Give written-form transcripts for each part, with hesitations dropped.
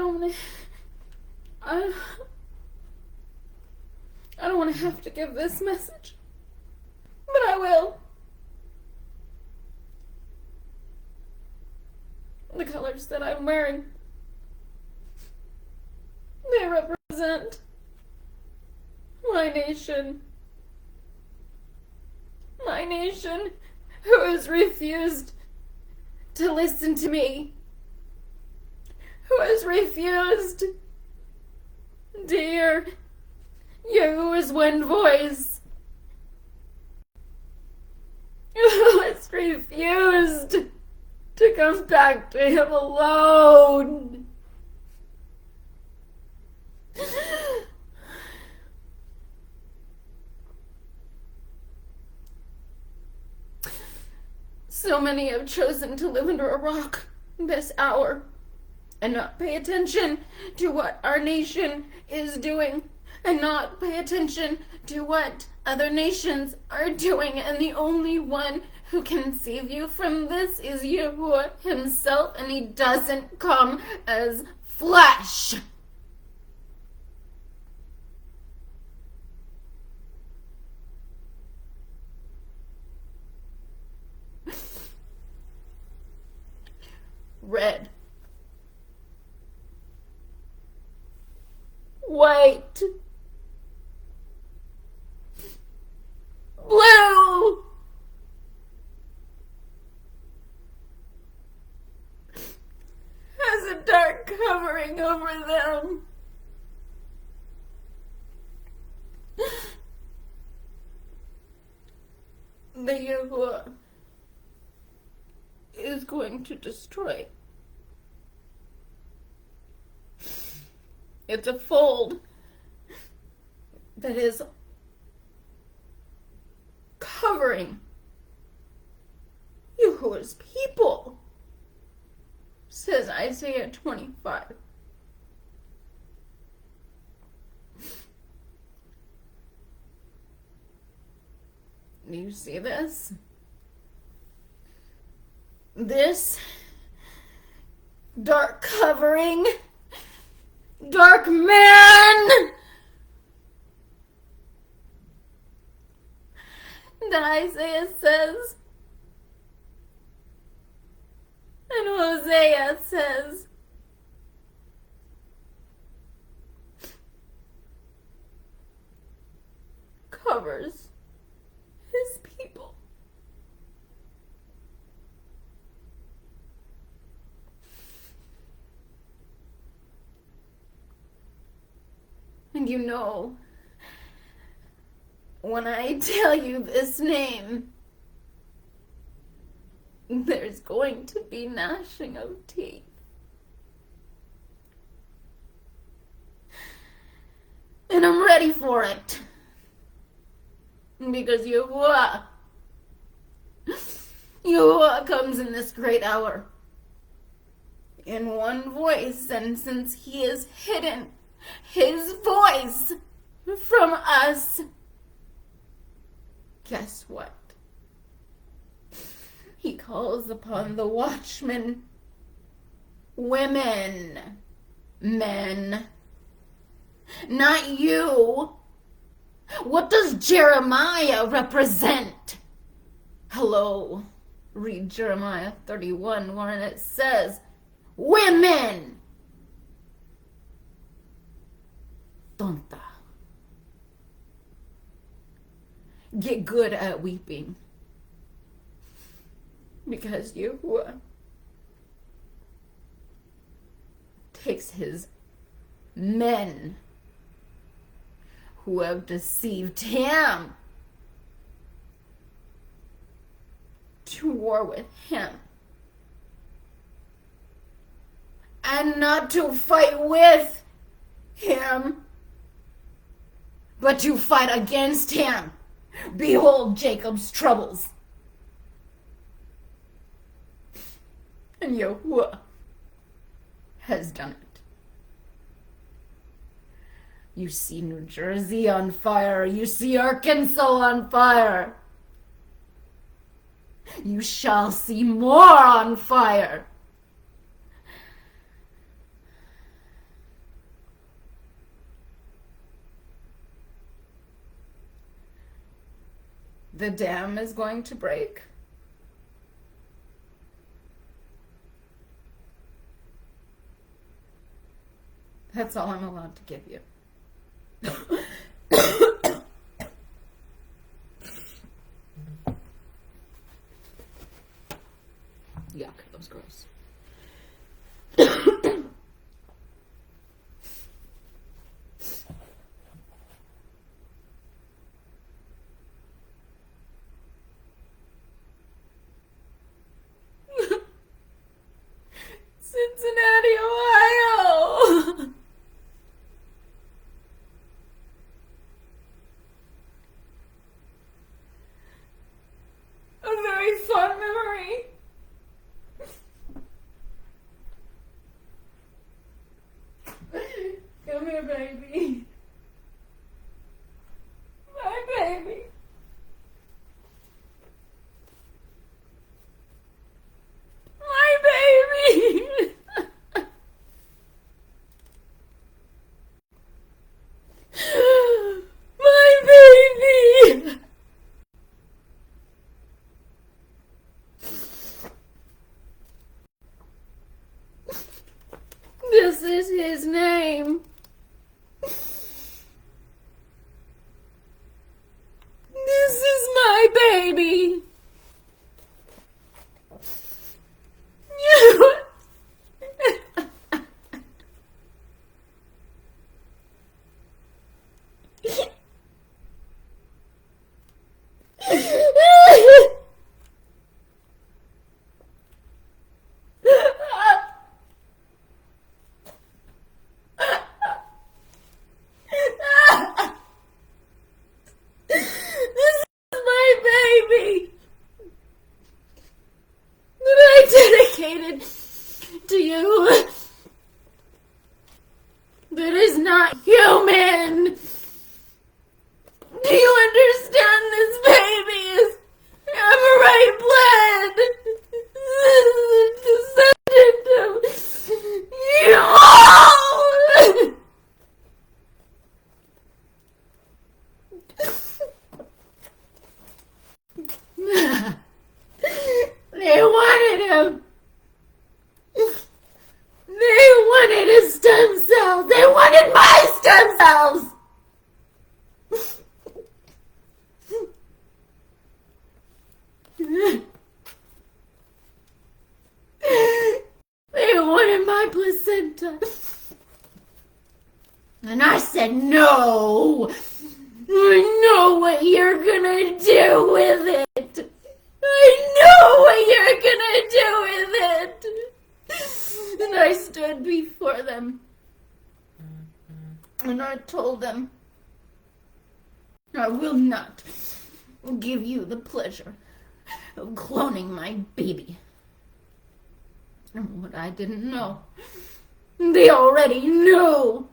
don't want to. I, I don't want to have to give this message, but I will. The colors that I'm wearing, they represent my nation. My nation who has refused to listen to me. Who has refused to hear Yahuwah's one voice. Who has refused to come back to him alone. So many have chosen to live under a rock this hour and not pay attention to what our nation is doing and not pay attention to what other nations are doing. And the only one who can save you from this is Yahuwah himself, and he doesn't come as flesh. Red, white, blue, has a dark covering over them. The Yahuwah is going to destroy. It's a fold that is covering Yahuwah's people, says Isaiah 25. Do you see this? This dark covering, dark man that Isaiah says and Hosea says covers his people. And you know, when I tell you this name, there's going to be gnashing of teeth. And I'm ready for it. Because Yahuwah comes in this great hour in one voice, and since he is hidden his voice from us, guess what? He calls upon the watchmen, women, men, not you. What does Jeremiah represent? Hello, read Jeremiah 31, where it says, women. Tonta. Get good at weeping. Because Yahuwah takes his men who have deceived him to war with him. And not to fight with him, but to fight against him. Behold Jacob's troubles. And Yahuwah has done it. You see New Jersey on fire. You see Arkansas on fire. You shall see more on fire. the dam is going to break. That's all I'm allowed to give you. Yuck, that was gross. Cincinnati, Ohio. A very fun memory. Come here, baby. My baby. My baby. My baby. This is his name. This is my baby. This is my baby that I dedicated to you. That is not human. Do you understand? This baby is Amorite blood. Descendant of you. They wanted him. They wanted his stem cells. They wanted my stem cells. They wanted my placenta. And I said, no. I know what you're gonna do with it. I know what you're gonna do with it. And I stood before them. And I told them, I will not give you the pleasure of cloning my baby. And what I didn't know, they already know.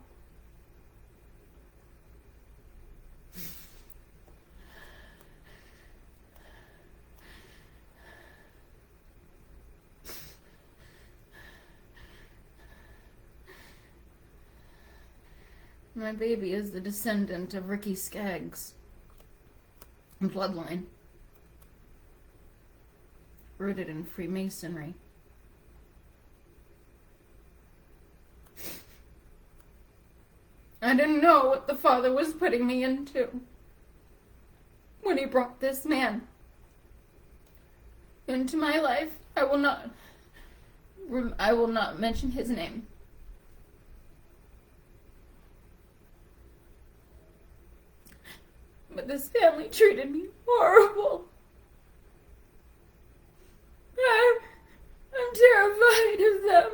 My baby is the descendant of Ricky Skaggs' bloodline, rooted in Freemasonry. I didn't know what the Father was putting me into when he brought this man into my life. I will not mention his name. But this family treated me horrible. I'm terrified of them.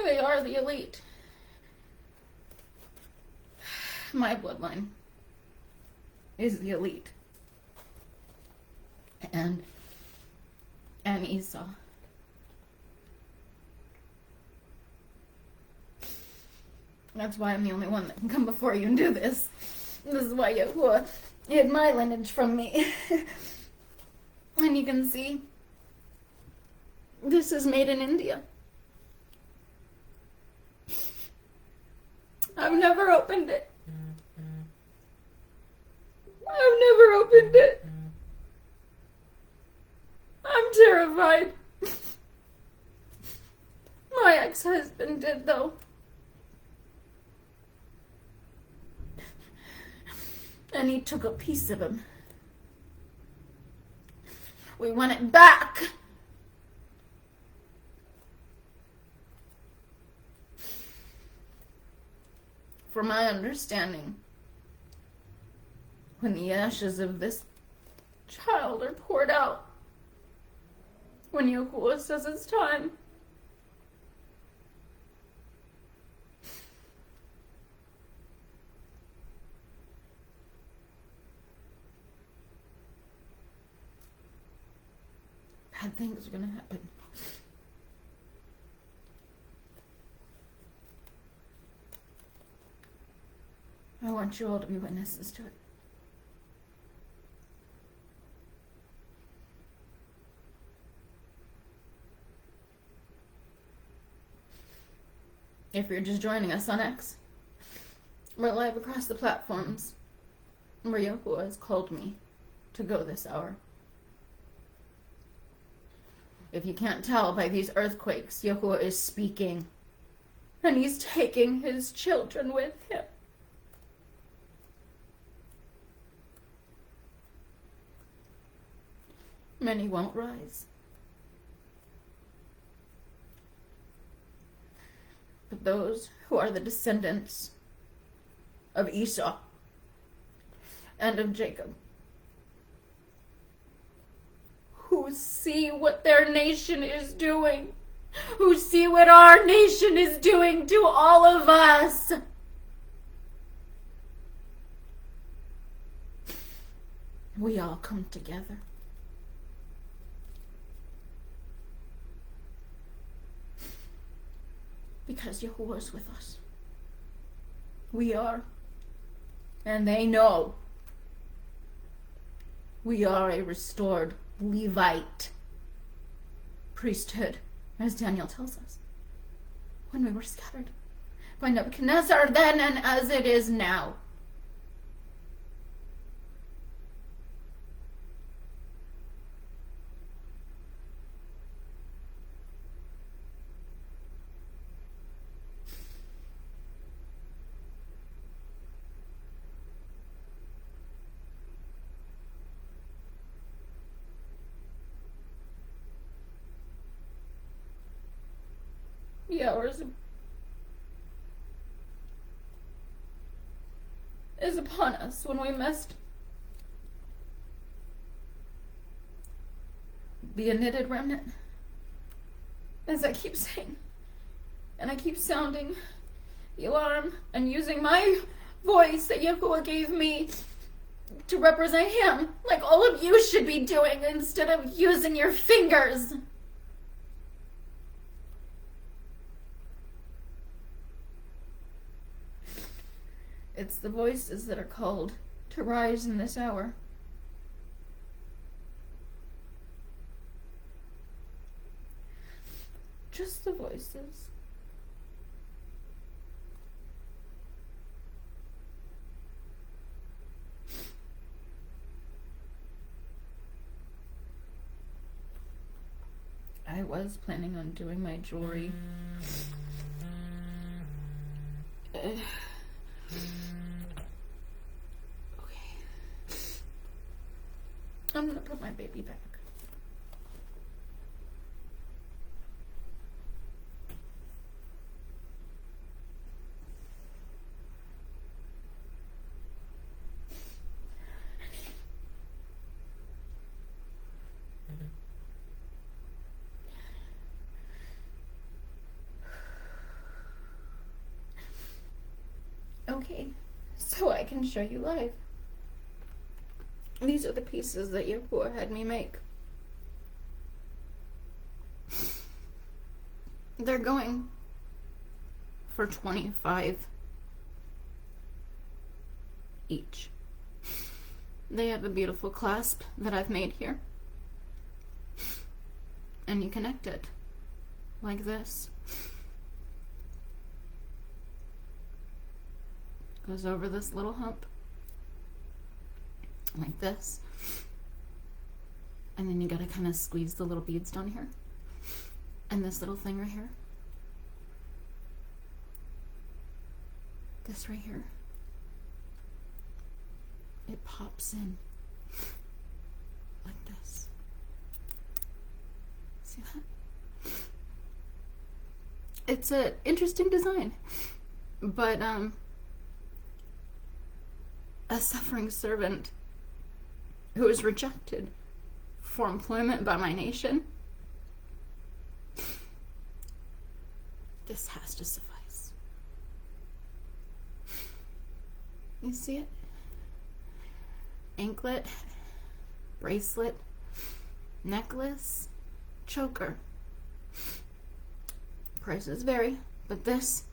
They are the elite. My bloodline is the elite. And Esau. That's why I'm the only one that can come before you and do this. This is why Yahuwah hid my lineage from me. And you can see, this is made in India. I've never opened it. I've never opened it. I'm terrified. My ex-husband did, though. And he took a piece of him. We want it back. From my understanding, when the ashes of this child are poured out, when Yahuwah says it's time, bad things are going to happen. I want you all to be witnesses to it. If you're just joining us on X, we're live across the platforms where Yahuwah has called me to go this hour. If you can't tell by these earthquakes, Yahuwah is speaking, and he's taking his children with him. Many won't rise. But those who are the descendants of Esau and of Jacob, who see what their nation is doing, who see what our nation is doing to all of us, we all come together. Because Yahuwah is with us. We are. And they know. We are a restored Levite priesthood, as Daniel tells us. When we were scattered by Nebuchadnezzar then and as it is now. The hours is upon us when we must be a knitted remnant. As I keep saying, and I keep sounding the alarm and using my voice that Yahuwah gave me to represent him, like all of you should be doing instead of using your fingers. It's the voices that are called to rise in this hour. Just the voices. I was planning on doing my jewelry. Okay. I'm gonna put my baby back. Okay, so I can show you live. These are the pieces that Yahuwah had me make. They're going for $25 each. They have a beautiful clasp that I've made here. And you connect it like this. Goes over this little hump. Like this. And then you gotta kind of squeeze the little beads down here. And this little thing right here. This right here. It pops in. Like this. See that? It's an interesting design. But, a suffering servant who was rejected for employment by my nation, this has to suffice. You see it? Anklet, bracelet, necklace, choker. Prices vary, but this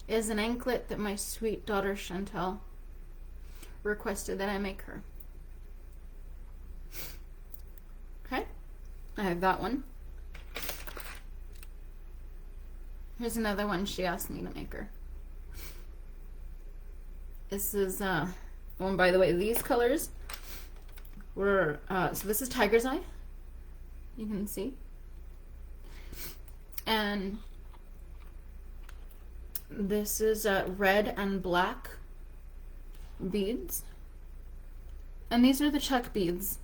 is an anklet that my sweet daughter Chantel requested that I make her. Okay, I have that one. Here's another one she asked me to make her. This is, oh, and by the way, these colors were, so this is Tiger's Eye. You can see. And this is red and black beads. And these are the Czech beads.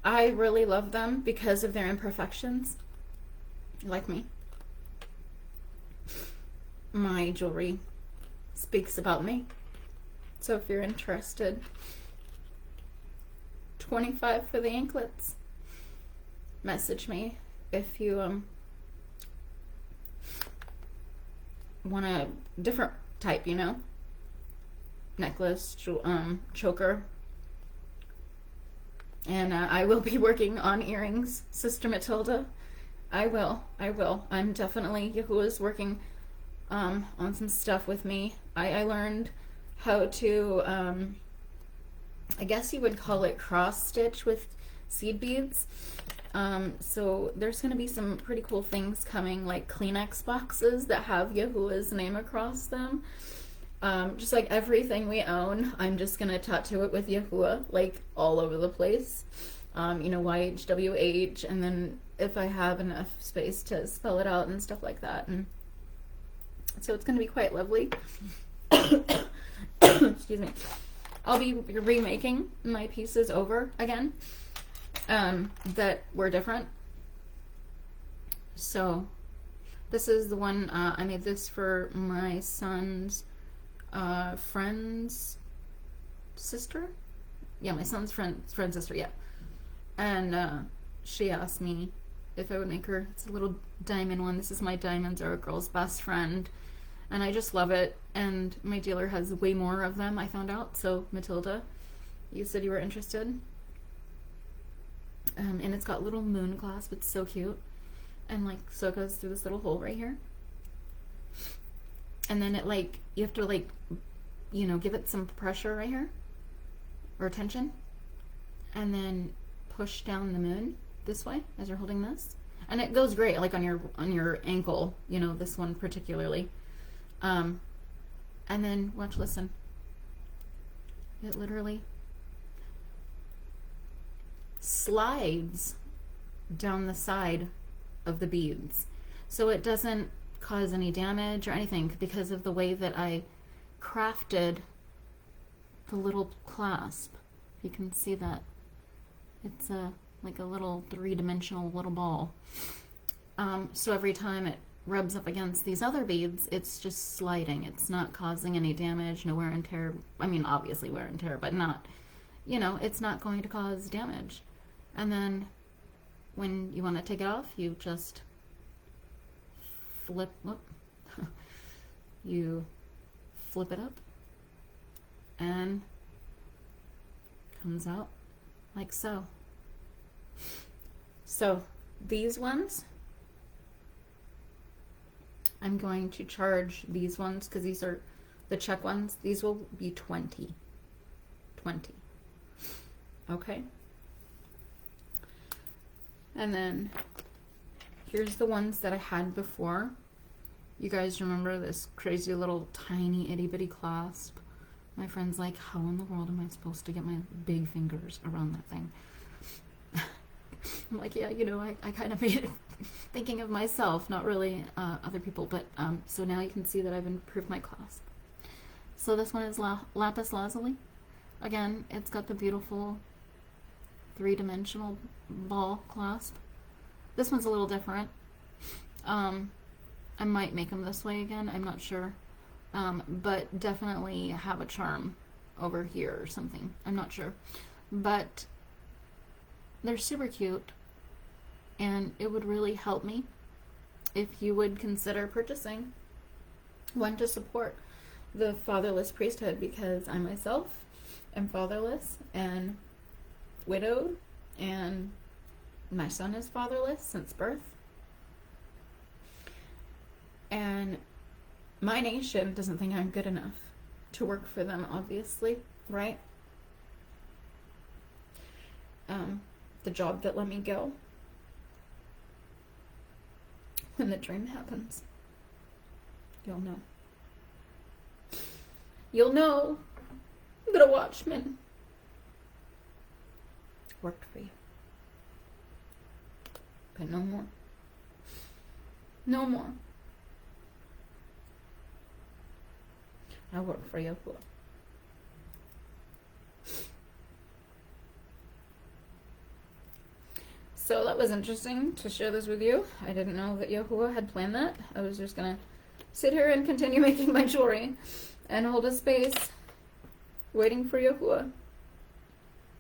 I really love them because of their imperfections. Like me. My jewelry speaks about me. So if you're interested, $25 for the anklets. Message me if you want a different type, you know, necklace, choker. And I will be working on earrings, Sister Matilda. I will. I'm definitely, Yahuwah's working on some stuff with me. I learned how to, I guess you would call it cross stitch with seed beads. So there's going to be some pretty cool things coming, like Kleenex boxes that have Yahuwah's name across them. Just like everything we own, I'm just going to tattoo it with Yahuwah, like all over the place. You know, YHWH, and then if I have enough space to spell it out and stuff like that. And so it's going to be quite lovely. Excuse me. I'll be remaking my pieces over again that were different. So this is the one, I made this for my son's friend's sister. Yeah, my son's friend's sister, yeah. And she asked me if I would make her. It's a little diamond one. This is my diamonds are a girl's best friend. And I just love it. And my dealer has way more of them, I found out. So, Matilda, you said you were interested. And it's got little moon clasp. It's so cute. And, like, so it goes through this little hole right here. And then it, like, you have to, like, you know, give it some pressure right here. Or tension. And then push down the moon this way as you're holding this. And it goes great, like, on your ankle. You know, this one particularly. And then, watch, listen. It literally slides down the side of the beads. So it doesn't cause any damage or anything because of the way that I crafted the little clasp. You can see that. It's like a little three-dimensional little ball. So every time it rubs up against these other beads, it's just sliding. It's not causing any damage, no wear and tear. I mean, obviously wear and tear, but not, you know, it's not going to cause damage. And then when you want to take it off, you just flip, you flip it up and comes out like so. So these ones, I'm going to charge these ones because these are the Czech ones. These will be 20. Okay. And then here's the ones that I had before. You guys remember this crazy little tiny itty bitty clasp? My friend's like, how in the world am I supposed to get my big fingers around that thing? I'm like, yeah, I kind of made it thinking of myself, not really other people. But so now you can see that I've improved my clasp. So this one is lapis lazuli. Again, it's got the beautiful 3-dimensional ball clasp. This one's a little different. I might make them this way again. I'm not sure. But definitely have a charm over here or something. I'm not sure. But they're super cute. And it would really help me if you would consider purchasing one to support the fatherless priesthood, because I myself am fatherless and widowed, and my son is fatherless since birth. And my nation doesn't think I'm good enough to work for them, obviously, right? The job that let me go. When the dream happens, you'll know. You'll know that a watchman worked for you. But no more. No more. I work for Yahuwah. So that was interesting to share this with you. I didn't know that Yahuwah had planned that. I was just gonna sit here and continue making my jewelry and hold a space waiting for Yahuwah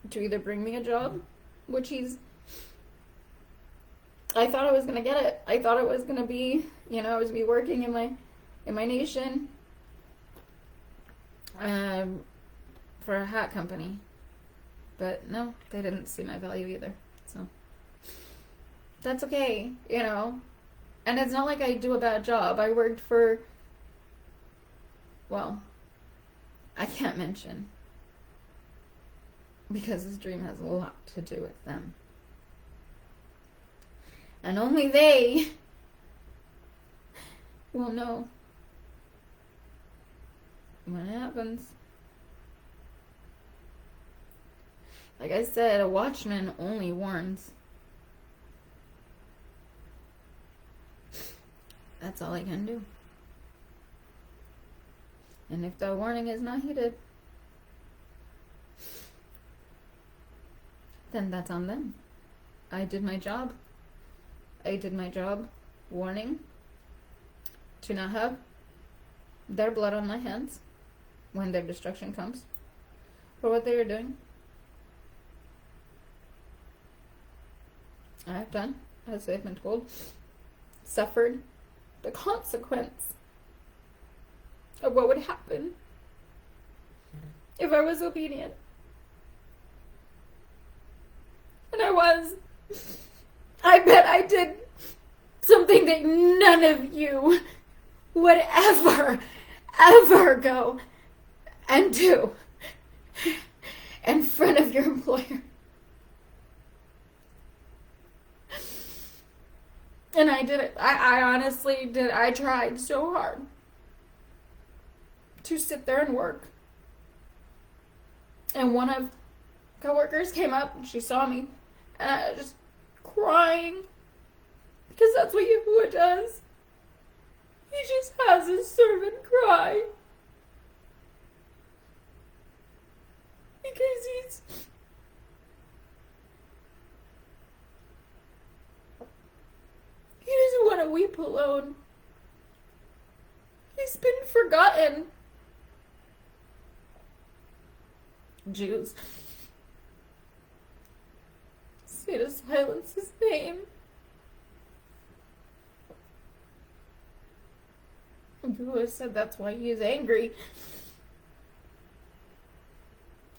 to either bring me a job, which I thought I was gonna get it. I thought it was gonna be, I was gonna be working in my nation for a hat company. But no, they didn't see my value either. So that's okay, And it's not like I do a bad job. I worked for, well, I can't mention, because this dream has a lot to do with them. And only they will know when it happens. Like I said, a watchman only warns. That's all I can do. And if the warning is not heeded, then that's on them. I did my job. I did my job warning to not have their blood on my hands when their destruction comes for what they are doing. I have done, as they've been told, suffered the consequence of what would happen if I was obedient. And I was. I bet I did something that none of you would ever go and do in front of your employer. And I did it. I honestly did. I tried so hard to sit there and work. And one of coworkers came up and she saw me, and I was just crying, because that's what Yahuwah does. He just has his servant cry, because he doesn't want to weep alone. He's been forgotten. Jews say to silence his name. Yahuwah said that's why he is angry.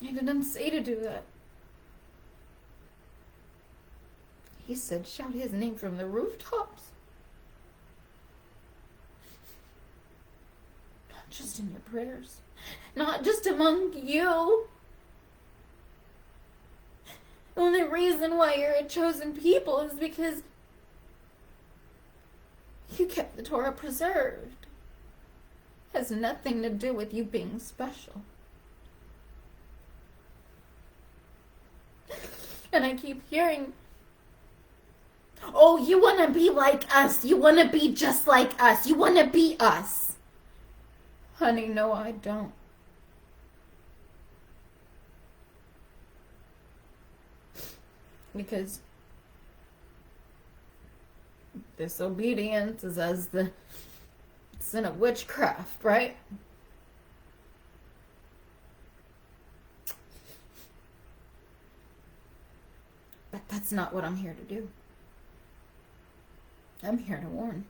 He didn't say to do that. He said, shout his name from the rooftops. Not just in your prayers. Not just among you. The only reason why you're a chosen people is because You kept the Torah preserved. Has nothing to do with you being special. And I keep hearing, oh, you want to be like us. You want to be just like us. You want to be us. Honey, no, I don't. Because disobedience is as the sin of witchcraft, right? But that's not what I'm here to do. I'm here to warn.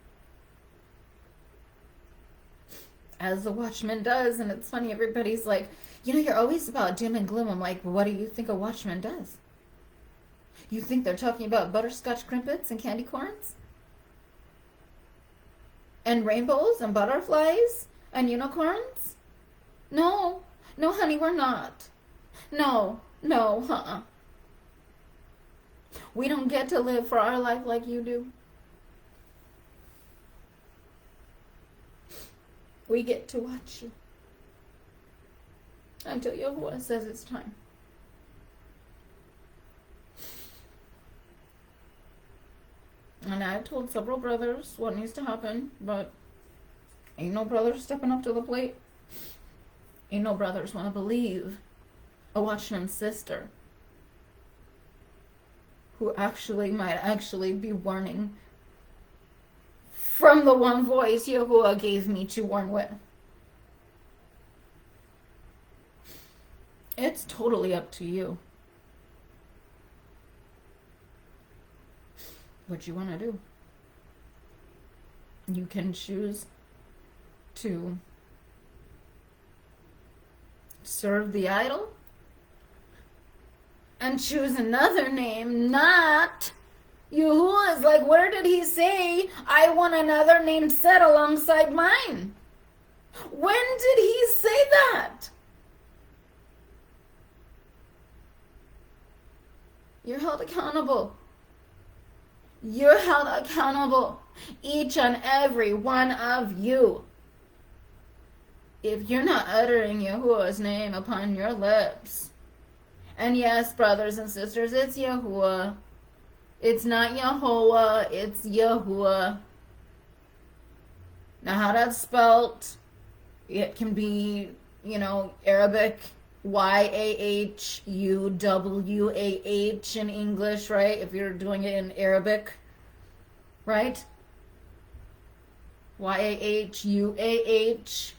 As the watchman does, and it's funny, everybody's like, you're always about doom and gloom. I'm like, what do you think a watchman does? You think they're talking about butterscotch crimpets and candy corns? And rainbows and butterflies and unicorns? No. No, honey, we're not. No, We don't get to live for our life like you do. We get to watch you until Yahuwah says it's time. And I've told several brothers what needs to happen, but ain't no brothers stepping up to the plate. Ain't no brothers want to believe a watchman's sister who might actually be warning from the one voice Yahuwah gave me to warn with. It's totally up to you. What you want to do. You can choose to serve the idol and choose another name, not Yahuwah's. Like, where did he say, I want another name set alongside mine? When did he say that? You're held accountable. You're held accountable, each and every one of you. If you're not uttering Yahuwah's name upon your lips, and yes, brothers and sisters, it's Yahuwah. It's not Yehovah, it's Yahuwah. Now, how that's spelt, it can be, Arabic, Yahuwah in English, right? If you're doing it in Arabic, right? Yahuwah.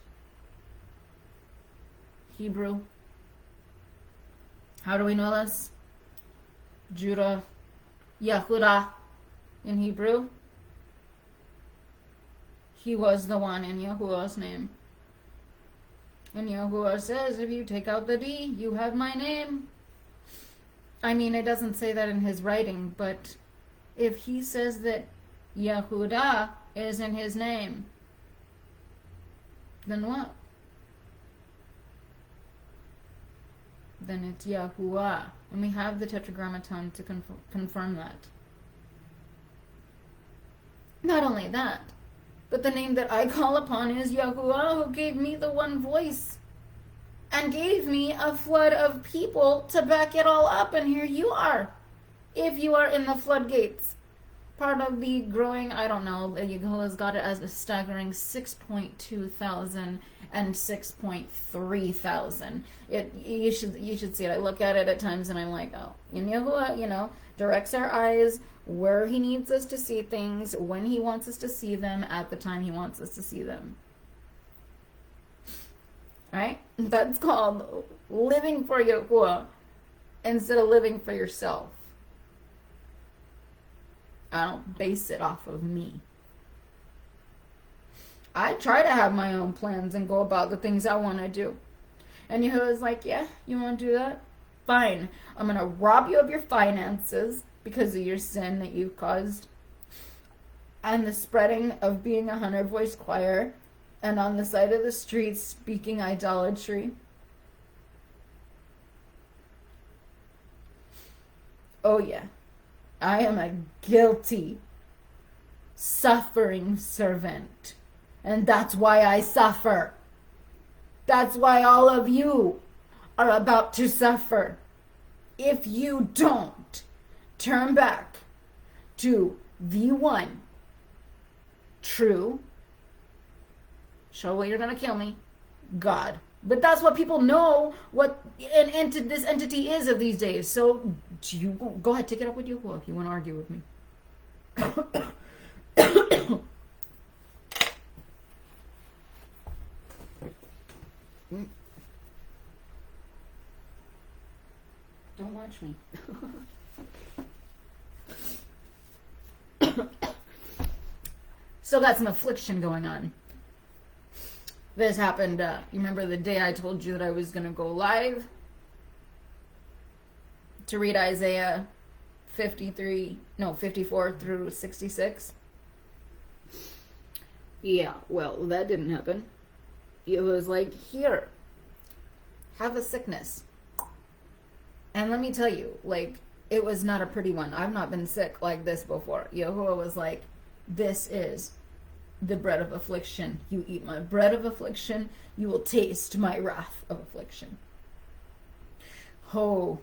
Hebrew. How do we know this? Judah. Yahudah in Hebrew. He was the one in Yahuwah's name. And Yahuwah says, if you take out the D, you have my name. I mean, it doesn't say that in his writing, but if he says that Yahudah is in his name, then what? Then it's Yahuwah. And we have the Tetragrammaton to confirm that. Not only that, but the name that I call upon is Yahuwah, who gave me the one voice and gave me a flood of people to back it all up. And here you are. If you are in the floodgates, part of the growing, I don't know, Yahuwah's got it as a staggering 6.2 thousand and 6.3 thousand. You should see it. I look at it at times and I'm like, oh, and Yahuwah, directs our eyes where he needs us to see things, when he wants us to see them, at the time he wants us to see them. Right? That's called living for Yahuwah instead of living for yourself. I don't base it off of me. I try to have my own plans and go about the things I want to do. And Yahuwah's like, yeah, you want to do that? Fine. I'm going to rob you of your finances because of your sin that you've caused, and the spreading of being a 100-voice choir, and on the side of the street speaking idolatry. Oh yeah, I am a guilty suffering servant. And that's why I suffer. That's why all of you are about to suffer. If you don't turn back to the one true, show what you're going to kill me, God. But that's what people know what this entity is of these days. So you go ahead, take it up with Yahuwah if you want to argue with me. Don't watch me. Still got some affliction going on. This happened, you remember the day I told you that I was going to go live to read Isaiah 54 through 66? Yeah, well, that didn't happen. It was like, here, have a sickness. And let me tell you, like, it was not a pretty one. I've not been sick like this before. Yahuwah was like, this is the bread of affliction. You eat my bread of affliction, you will taste my wrath of affliction. Oh,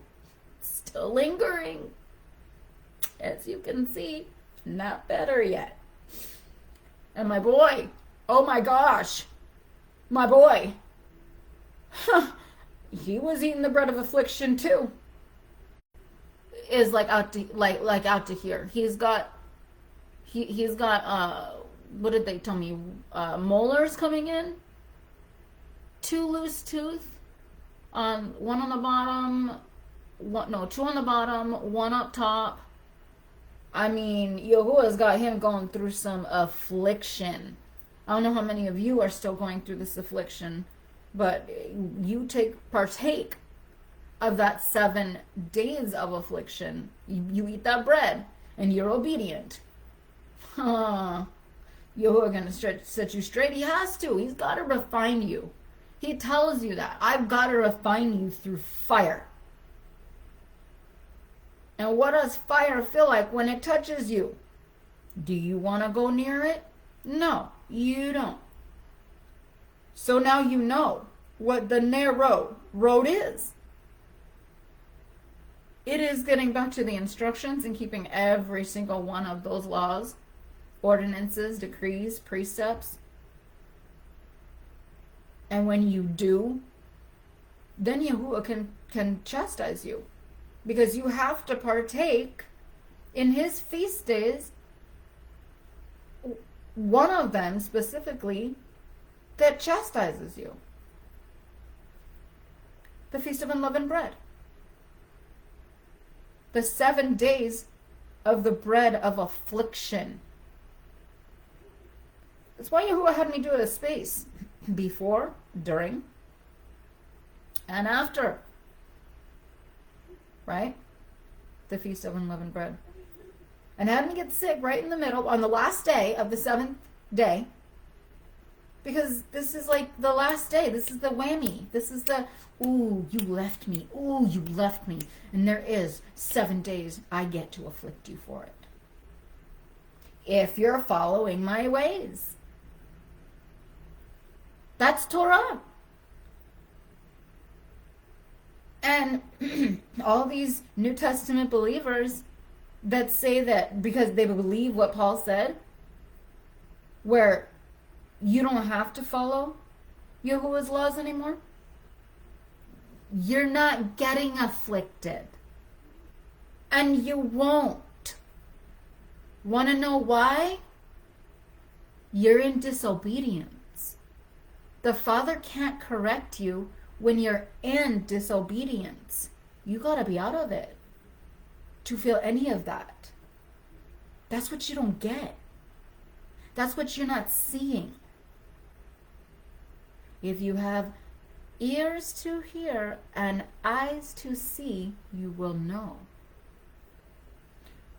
still lingering. As you can see, not better yet. And my boy, oh my gosh, my boy, he was eating the bread of affliction too. Is like out to here. He's got what did they tell me? Molars coming in. 2 loose tooth. One on the bottom. 2 on the bottom. 1 up top. I mean, Yahuwah's got him going through some affliction. I don't know how many of you are still going through this affliction, but you partake of that 7 days of affliction. You eat that bread, and you're obedient. Yahuwah gonna set you straight. He has to. He's got to refine you. He tells you that. I've got to refine you through fire. And what does fire feel like when it touches you? Do you want to go near it? No, you don't. So now you know what the narrow road is. It is getting back to the instructions and keeping every single one of those laws, ordinances, decrees, precepts. And when you do, then Yahuwah can chastise you. Because you have to partake in his feast days, one of them specifically, that chastises you. The Feast of Unleavened Bread. The 7 days of the bread of affliction. That's why Yahuwah had me do it a space. Before, during, and after. Right? The Feast of Unleavened Bread. And had me get sick right in the middle on the last day of the 7th day. Because this is like the last day. This is the whammy. This is the, ooh, you left me. Ooh, you left me. And there is 7 days I get to afflict you for it. If you're following my ways. That's Torah. And all these New Testament believers that say that because they believe what Paul said, where you don't have to follow Yahuwah's laws anymore, you're not getting afflicted. And you won't. Want to know why? You're in disobedience. The Father can't correct you when you're in disobedience. You gotta be out of it to feel any of that. That's what you don't get. That's what you're not seeing. If you have ears to hear and eyes to see, you will know.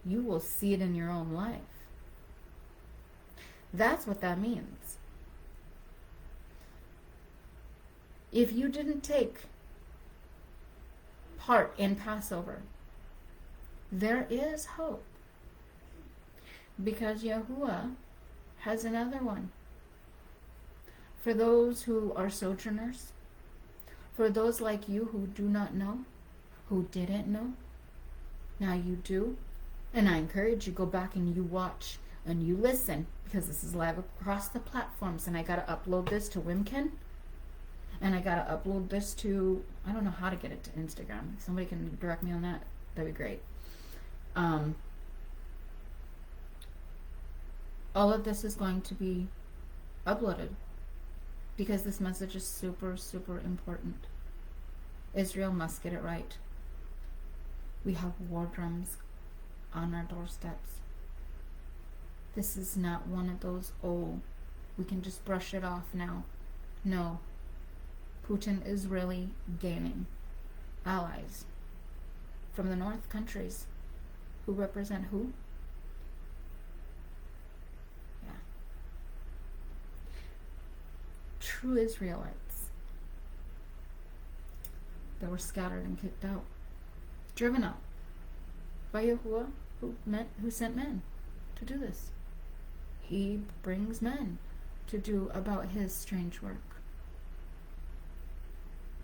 You will see it in your own life. That's what that means. If you didn't take part in Passover, there is hope. Because Yahuwah has another one. For those who are sojourners, for those like you who do not know, who didn't know, now you do. And I encourage you, go back and you watch and you listen, because this is live across the platforms, and I gotta upload this to Wimkin, and I gotta upload this to, I don't know how to get it to Instagram. If somebody can direct me on that, that'd be great. All of this is going to be uploaded because this message is super, super important. Israel must get it right. We have war drums on our doorsteps. This is not one of those, oh, we can just brush it off now. No. Putin is really gaining allies from the North countries who represent who? Yeah. True Israelites that were scattered and kicked out, driven out by Yahuwah, who sent men to do this. He brings men to do about his strange work.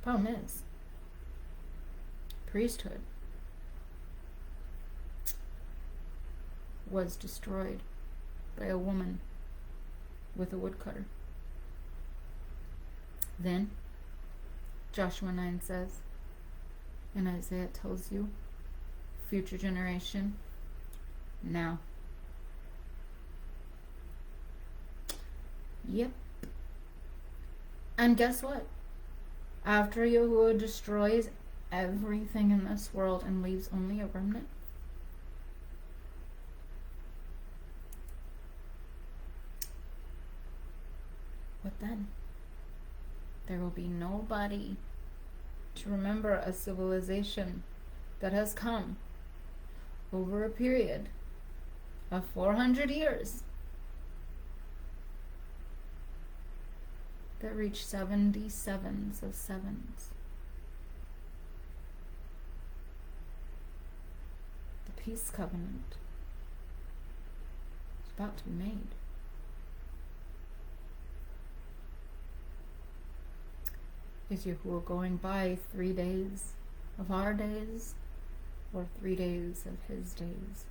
Problem is, priesthood was destroyed by a woman with a woodcutter. Then, Joshua 9 says, and Isaiah tells you, future generation, now. Yep. And guess what? After Yahuwah destroys everything in this world and leaves only a remnant, what then? There will be nobody to remember a civilization that has come over a period of 400 years that reached 77s of sevens. The peace covenant is about to be made. Is Yahuwah going by 3 days of our days or 3 days of his days?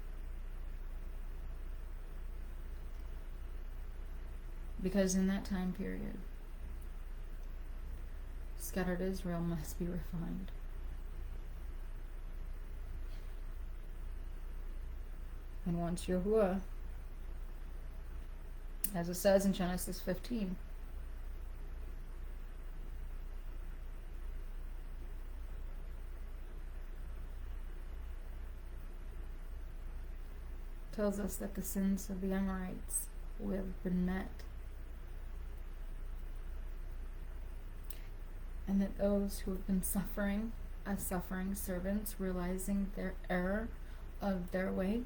Because in that time period, scattered Israel must be refined. And once Yahuwah, as it says in Genesis 15, tells us that the sins of the Amorites will have been met, and that those who have been suffering as suffering servants, realizing their error of their way,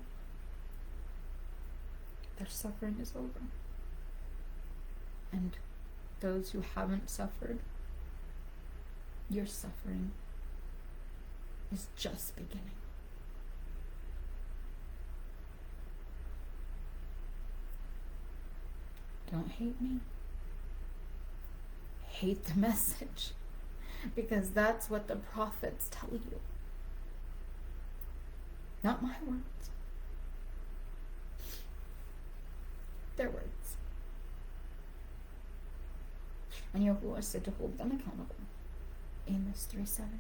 their suffering is over. And those who haven't suffered, your suffering is just beginning. Don't hate me. Hate the message. Because that's what the prophets tell you. Not my words. Their words. And Yahuwah said to hold them accountable. Amos 3:7.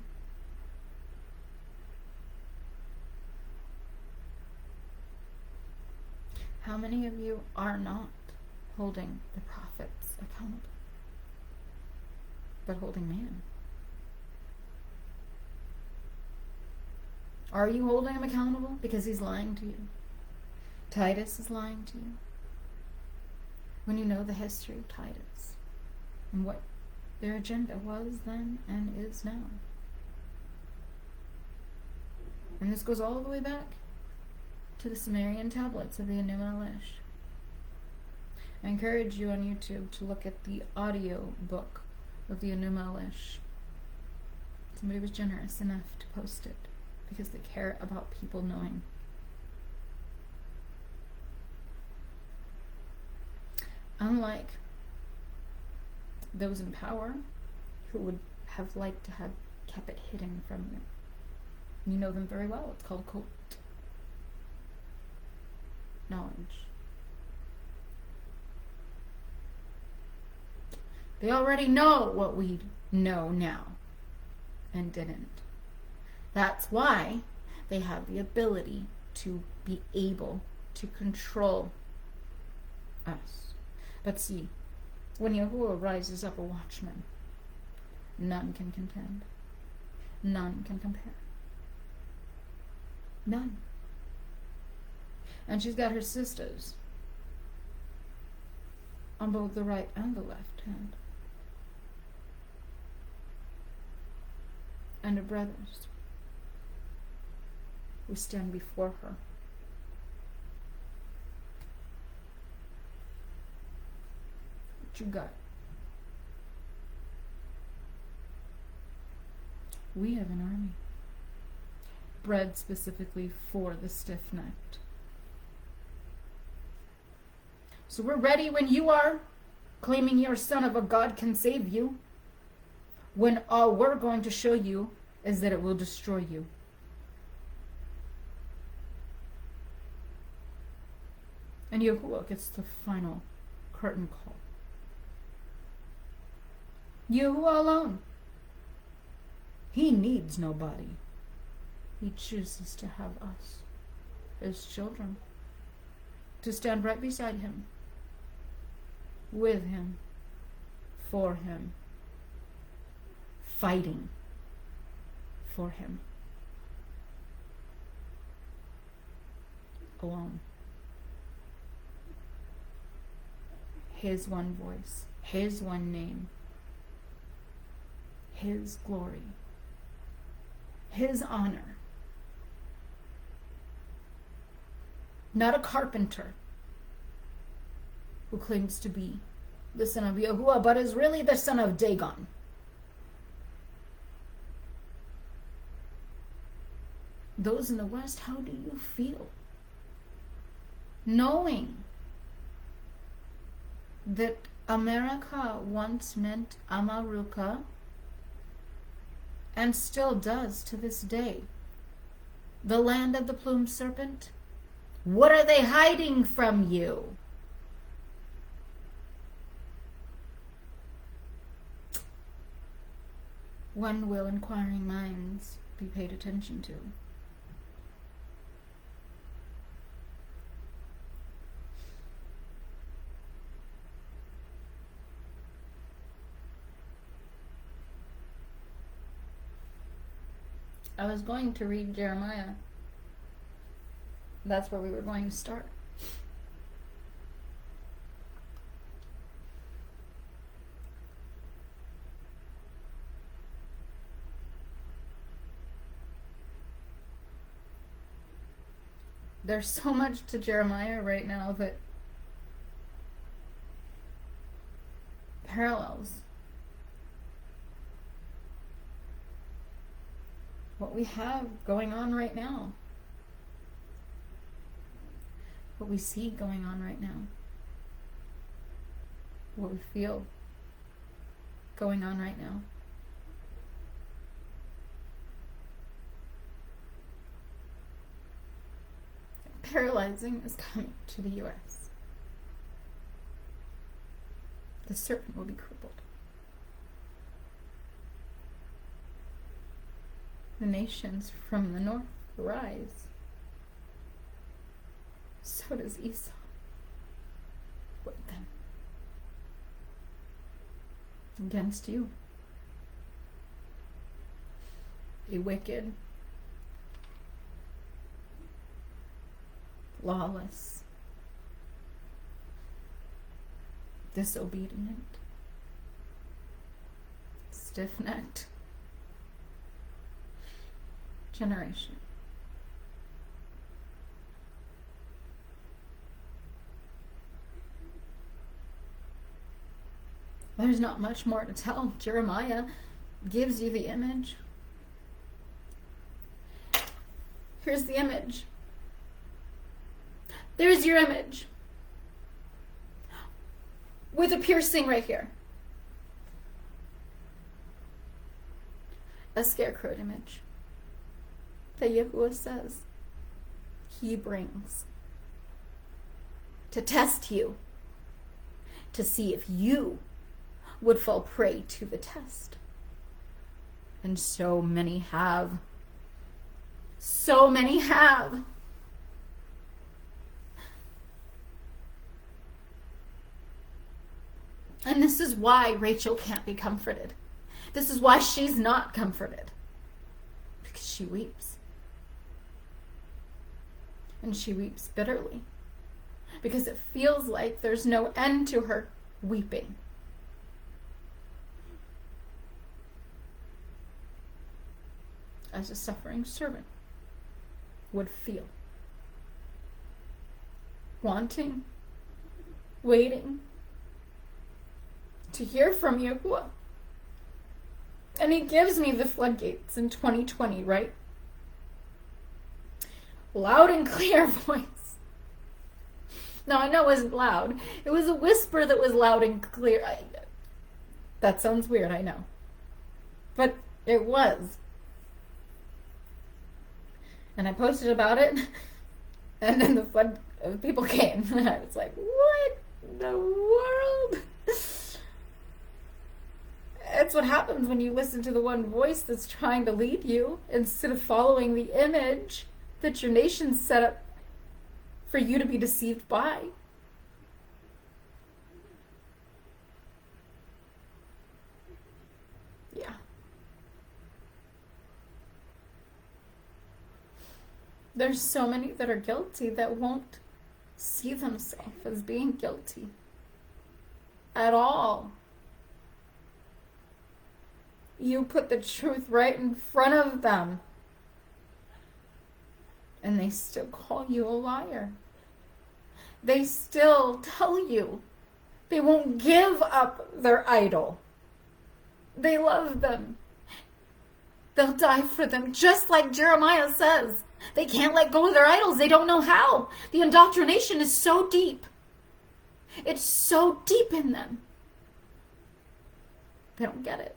How many of you are not holding the prophets accountable, but holding man? Are you holding him accountable because he's lying to you? Titus is lying to you. When you know the history of Titus and what their agenda was then and is now. And this goes all the way back to the Sumerian tablets of the Enuma Elish. I encourage you on YouTube to look at the audio book of the Enuma Elish. Somebody was generous enough to post it because they care about people knowing. unlike those in power who would have liked to have kept it hidden from you. You know them very well. It's called cult. Knowledge. They already know what we know now and didn't. That's why they have the ability to be able to control us. But see, when Yahuwah rises up a watchman, none can contend. None can compare. None. And she's got her sisters on both the right and the left hand. And her brothers who stand before her. What you got? We have an army, bred specifically for the stiff-necked. So we're ready when you are, claiming your son of a God can save you, when all we're going to show you is that it will destroy you. And Yahuwah gets the final curtain call. Yahuwah alone. He needs nobody. He chooses to have us, his children, to stand right beside him, with him, for him, fighting for him. Alone. His one voice, his one name, his glory, his honor. Not a carpenter who claims to be the son of Yahuwah, but is really the son of Dagon. Those in the West, how do you feel? Knowing that America once meant Amaruka, and still does to this day, the land of the plumed serpent. What are they hiding from you? When will inquiring minds be paid attention to? I was going to read Jeremiah. That's where we were going to start. There's so much to Jeremiah right now that parallels what we have going on right now. What we see going on right now. What we feel going on right now. Paralyzing is coming to the U.S. The serpent will be crippled. The nations from the north rise. So does Esau. With them. Against you. A wicked, lawless, disobedient, stiff-necked generation. There's not much more to tell. Jeremiah gives you the image. Here's the image. There's your image. with a piercing right here. A scarecrow image that Yahuwah says he brings to test you, to see if you would fall prey to the test. And so many have. So many have. And this is why Rachel can't be comforted. This is why she's not comforted. Because she weeps. And she weeps bitterly. Because it feels like there's no end to her weeping. As a suffering servant would feel. Wanting, waiting to hear from Yahuwah. And he gives me the floodgates in 2020, right? Loud and clear voice. No, I know it wasn't loud. It was a whisper that was loud and clear. That sounds weird, I know. But it was. And I posted about it, and then the flood of people came. And I was like, what in the world? It's what happens when you listen to the one voice that's trying to lead you instead of following the image that your nation's set up for you to be deceived by. Yeah. There's so many that are guilty that won't see themselves as being guilty at all. You put the truth right in front of them, and they still call you a liar. They still tell you they won't give up their idol. They love them. They'll die for them, just like Jeremiah says. They can't let go of their idols. They don't know how. The indoctrination is so deep. It's so deep in them. They don't get it.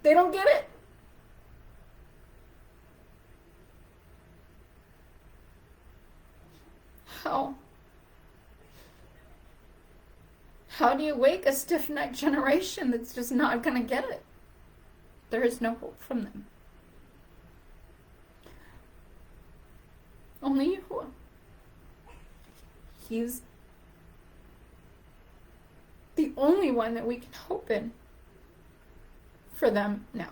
They don't get it. How? How do you wake a stiff-necked generation that's just not going to get it? There is no hope from them. Only Yahuwah. He's the only one that we can hope in for them now.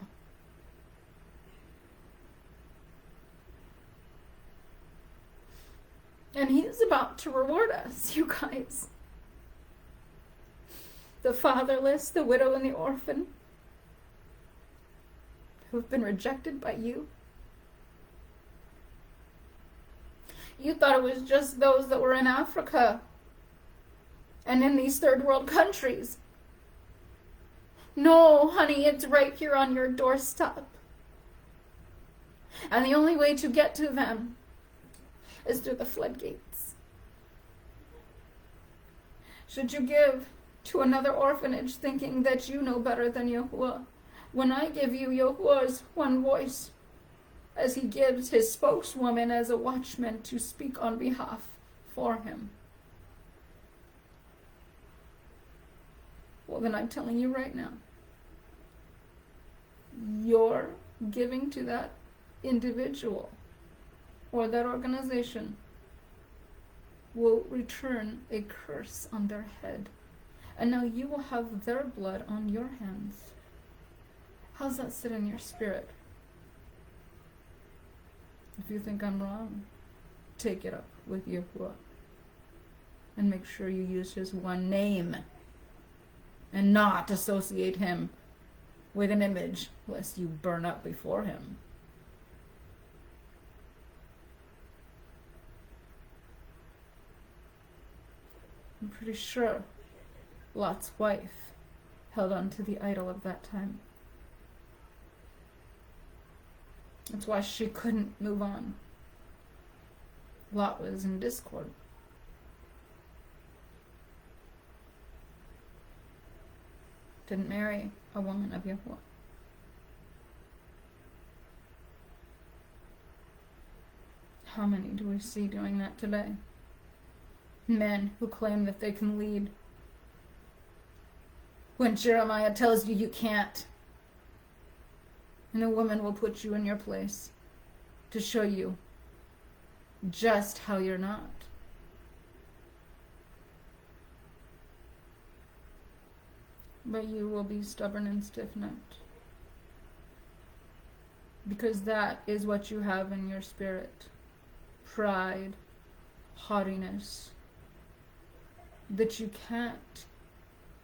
And he's about to reward us, you guys. The fatherless, the widow, and the orphan who've been rejected by you. You thought it was just those that were in Africa and in these third world countries. No, honey, it's right here on your doorstep. And the only way to get to them is through the floodgates. Should you give to another orphanage thinking that you know better than Yahuwah, when I give you Yahuwah's one voice, as he gives his spokeswoman as a watchman to speak on behalf for him? Well, then I'm telling you right now, your giving to that individual or that organization will return a curse on their head. And now you will have their blood on your hands. How's that sit in your spirit? If you think I'm wrong, take it up with Yahuwah. And make sure you use his one name and not associate him with an image, lest you burn up before him. I'm pretty sure Lot's wife held on to the idol of that time. That's why she couldn't move on. Lot was in discord. didn't marry a woman of Yahuwah. How many do we see doing that today? Men who claim that they can lead when Jeremiah tells you you can't. And a woman will put you in your place to show you just how you're not. But you will be stubborn and stiff-necked. Because that is what you have in your spirit. Pride, haughtiness. That you can't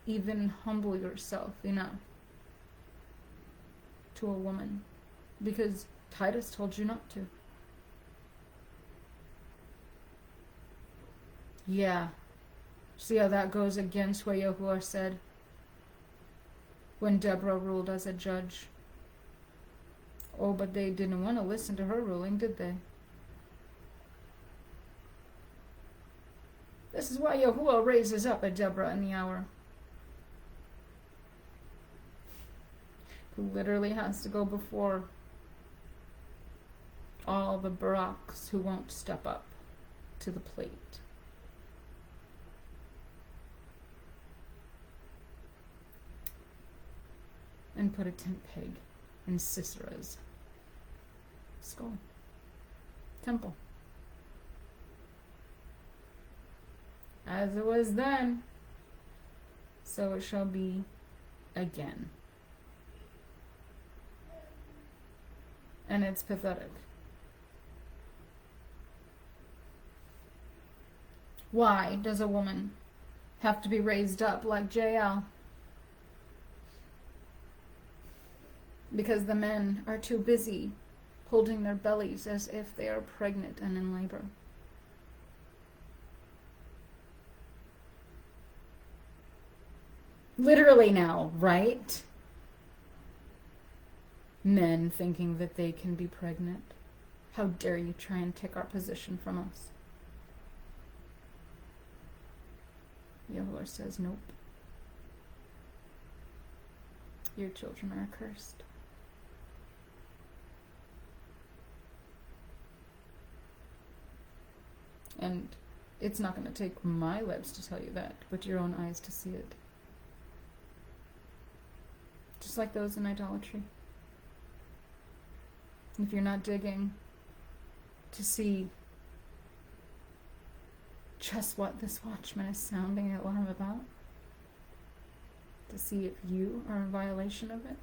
even humble yourself enough to a woman. Because Titus told you not to. Yeah. See how that goes against what Yahuwah said when Deborah ruled as a judge. Oh, but they didn't want to listen to her ruling, did they? This is why Yahuwah raises up a Deborah in the hour, who literally has to go before all the Baraks who won't step up to the plate. And put a tent peg in Sisera's skull. Temple. As it was then, so it shall be again. And it's pathetic. Why does a woman have to be raised up like Jael? Because the men are too busy holding their bellies as if they are pregnant and in labor. Literally now, right? Men thinking that they can be pregnant. How dare you try and take our position from us? Yahuwah says, nope. Your children are accursed. And it's not going to take my lips to tell you that, but your own eyes to see it. Just like those in idolatry. If you're not digging to see just what this watchman is sounding an alarm about, to see if you are in violation of it,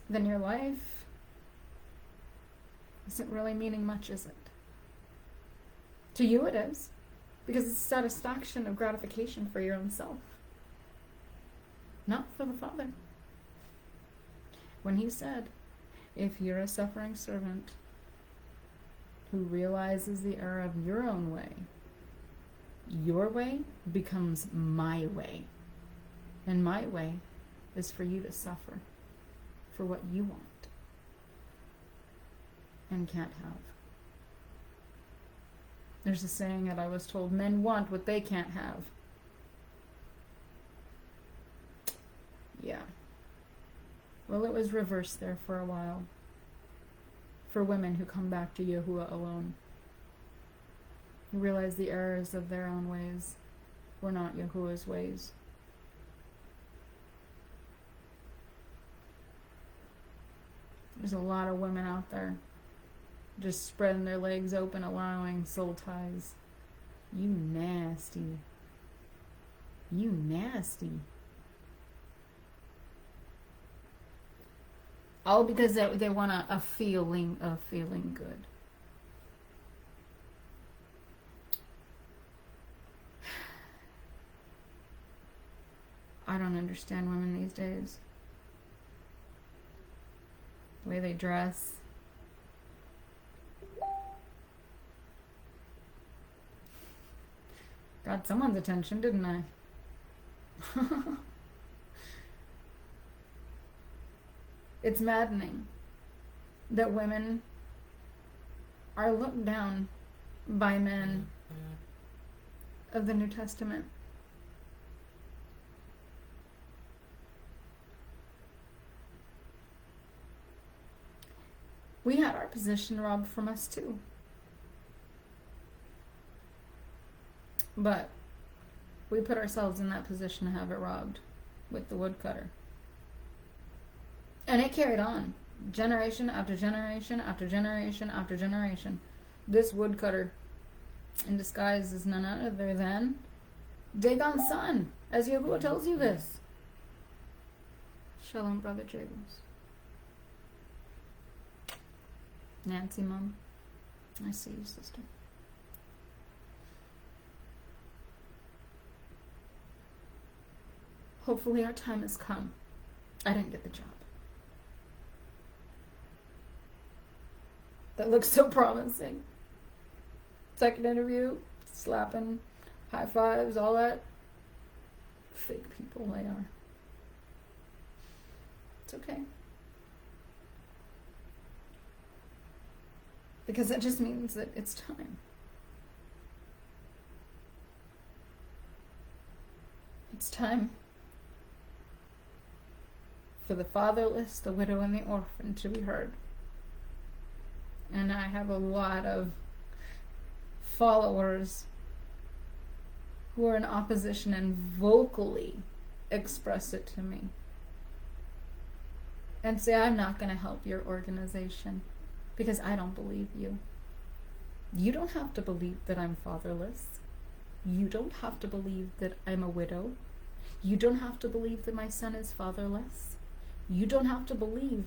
then your life isn't really meaning much, is it? To you it is, because it's satisfaction of gratification for your own self, not for the Father. When he said, if you're a suffering servant who realizes the error of your own way, your way becomes my way. And my way is for you to suffer for what you want and can't have. There's a saying that I was told, men want what they can't have. Yeah. Well, it was reversed there for a while. For women who come back to Yahuwah alone. Who realize the errors of their own ways were not Yahuwah's ways. There's a lot of women out there just spreading their legs open, allowing soul ties. You nasty. You nasty. All because they want a feeling of feeling good. I don't understand women these days. The way they dress. Got someone's attention, didn't I? It's maddening that women are looked down by men of the New Testament. We had our position robbed from us too. But we put ourselves in that position to have it robbed with the woodcutter. And it carried on. Generation after generation after generation after generation. This woodcutter in disguise is none other than Dagon's son, as Yahuwah tells you this. Shalom, Brother James. Nancy, Mom. I see you, sister. Hopefully our time has come. I didn't get the job. That looks so promising. Second interview, slapping, high fives, all that. Fake people they are. It's okay. Because that just means that it's time. It's time for the fatherless, the widow, and the orphan to be heard. And I have a lot of followers who are in opposition and vocally express it to me. And say, I'm not going to help your organization because I don't believe you. You don't have to believe that I'm fatherless. You don't have to believe that I'm a widow. You don't have to believe that my son is fatherless. You don't have to believe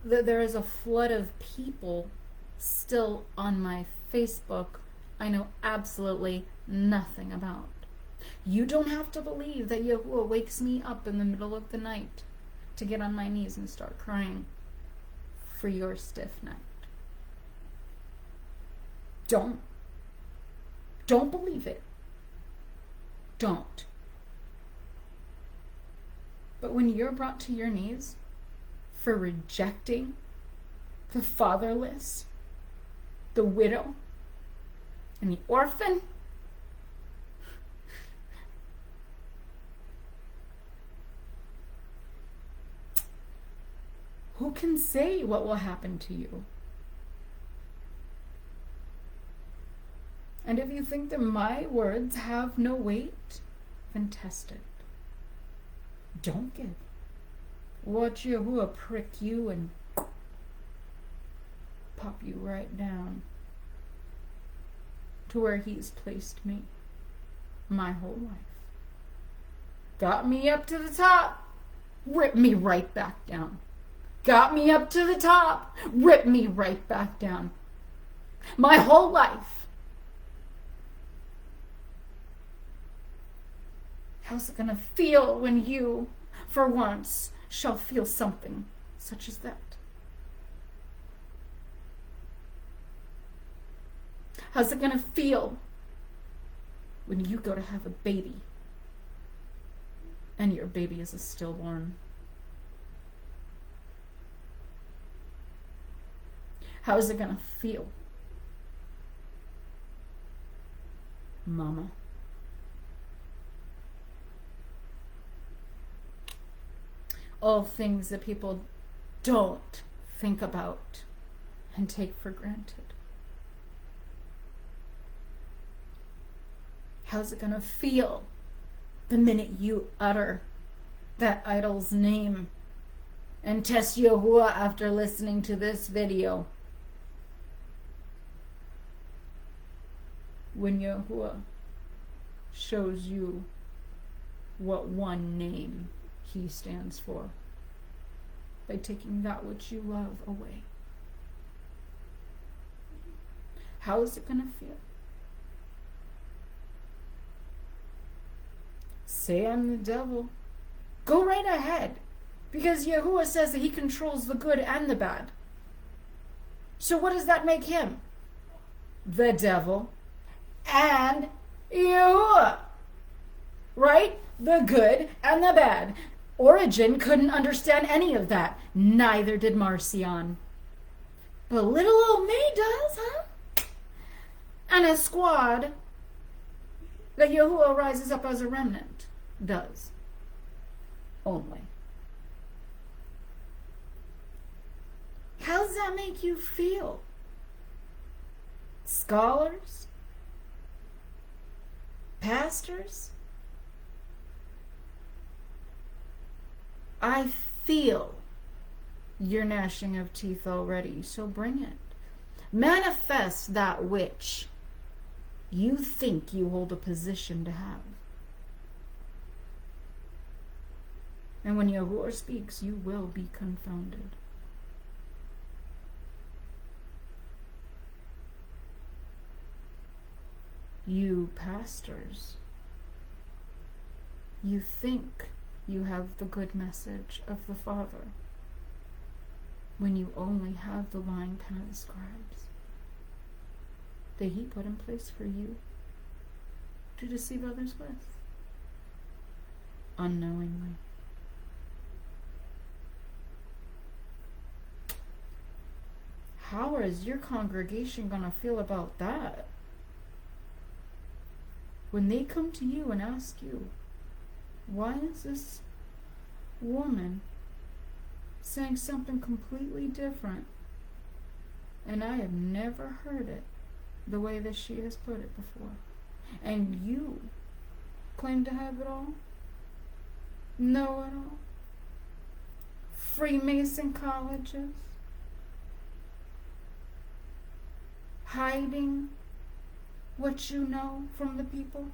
that there is a flood of people still on my Facebook I know absolutely nothing about. You don't have to believe that Yahuwah wakes me up in the middle of the night to get on my knees and start crying for your stiff neck. Don't believe it. Don't. But when you're brought to your knees for rejecting the fatherless, the widow, and the orphan, who can say what will happen to you? And if you think that my words have no weight, then test it. Don't give. Watch Yahuwah prick you and pop you right down to where he's placed me my whole life. Got me up to the top, rip me right back down. Got me up to the top, rip me right back down. My whole life. How's it gonna feel when you, for once, shall feel something such as that? How's it gonna feel when you go to have a baby and your baby is a stillborn? How's it gonna feel, Mama? All things that people don't think about and take for granted. How's it gonna feel the minute you utter that idol's name and test Yahuwah after listening to this video? When Yahuwah shows you what one name he stands for by taking that which you love away. How is it going to feel? Say I'm the devil. Go right ahead, because Yahuwah says that he controls the good and the bad. So what does that make him? The devil and Yahuwah. Right? The good and the bad. Origen couldn't understand any of that. Neither did Marcion. But little old me does, huh? And a squad that Yahuwah rises up as a remnant does. Only. How does that make you feel? Scholars? Pastors? I feel your gnashing of teeth already, so bring it. Manifest that which you think you hold a position to have. And when Yahuwah speaks, you will be confounded. You pastors, you think you have the good message of the Father when you only have the lying pen of the scribes that he put in place for you to deceive others with, unknowingly. How is your congregation going to feel about that? When they come to you and ask you, why is this woman saying something completely different, and I have never heard it the way that she has put it before, and you claim to have it all, know it all, Freemason colleges, hiding what you know from the people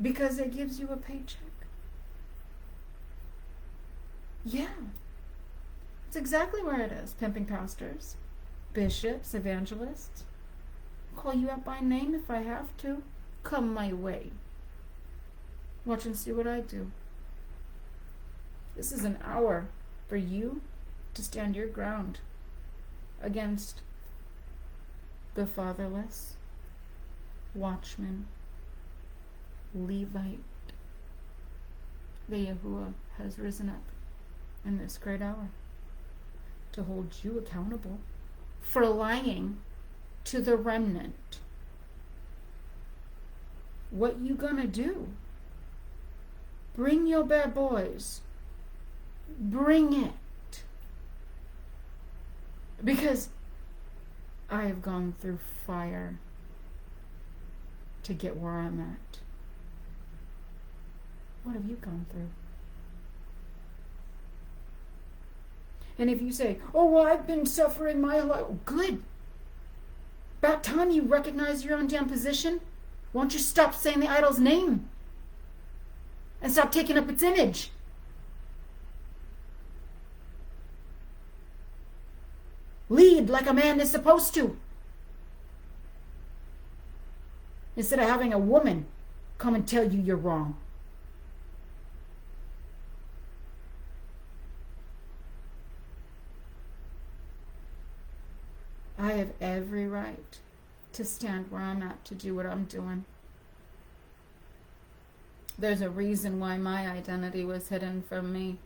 because it gives you a paycheck. Yeah, it's exactly where it is. Pimping pastors, bishops, evangelists. Call you up by name if I have to. Come my way. Watch and see what I do. This is an hour for you to stand your ground against the fatherless, watchman, Levite. The Yahuwah has risen up in this great hour to hold you accountable for lying to the remnant. What you gonna do? Bring your bad boys. Bring it. Because I have gone through fire to get where I'm at. What have you gone through? And if you say, oh, well, I've been suffering my life. Good. About time you recognize your own damn position. Why don't you stop saying the idol's name? And stop taking up its image? Lead like a man is supposed to. Instead of having a woman come and tell you you're wrong. I have every right to stand where I'm at, to do what I'm doing. There's a reason why my identity was hidden from me.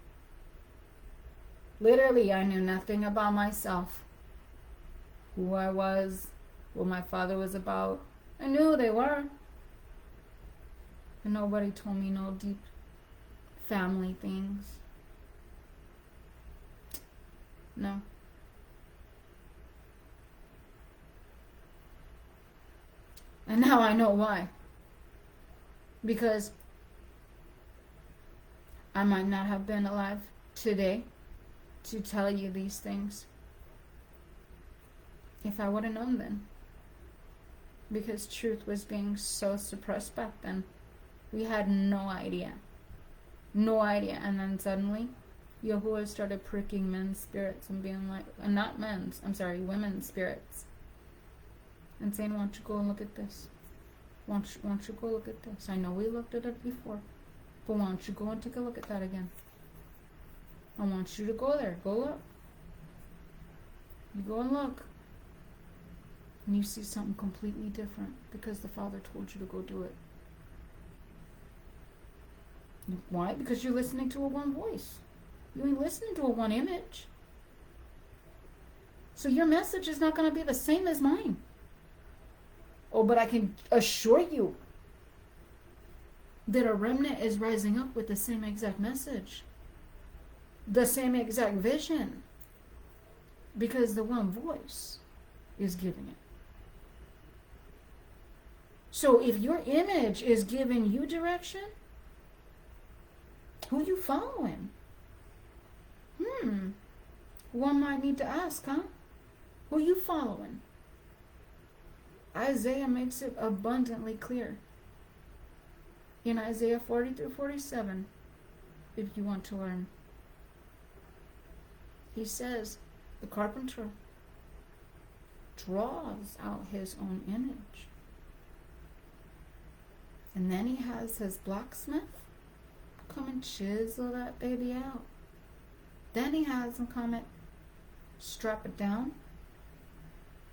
Literally, I knew nothing about myself. Who I was, what my father was about. I knew who they were. And nobody told me no deep family things. No. And now I know why. Because I might not have been alive today to tell you these things if I would have known then. Because truth was being so suppressed back then. We had no idea. No idea. And then suddenly, Yahuwah started pricking men's spirits and being like, not men's, I'm sorry, women's spirits. And saying, why don't you go and look at this? Why don't you go look at this? I know we looked at it before. But why don't you go and take a look at that again? I want you to go there. Go look. You go and look. And you see something completely different because the Father told you to go do it. Why? Because you're listening to a one voice. You ain't listening to a one image. So your message is not going to be the same as mine. Oh, but I can assure you that a remnant is rising up with the same exact message, the same exact vision, because the one voice is giving it. So if your image is giving you direction, who you following? One might need to ask, huh? Who you following? Isaiah makes it abundantly clear in Isaiah 40 through 47, if you want to learn. He says the carpenter draws out his own image. And then he has his blacksmith come and chisel that baby out. Then he has him come and strap it down,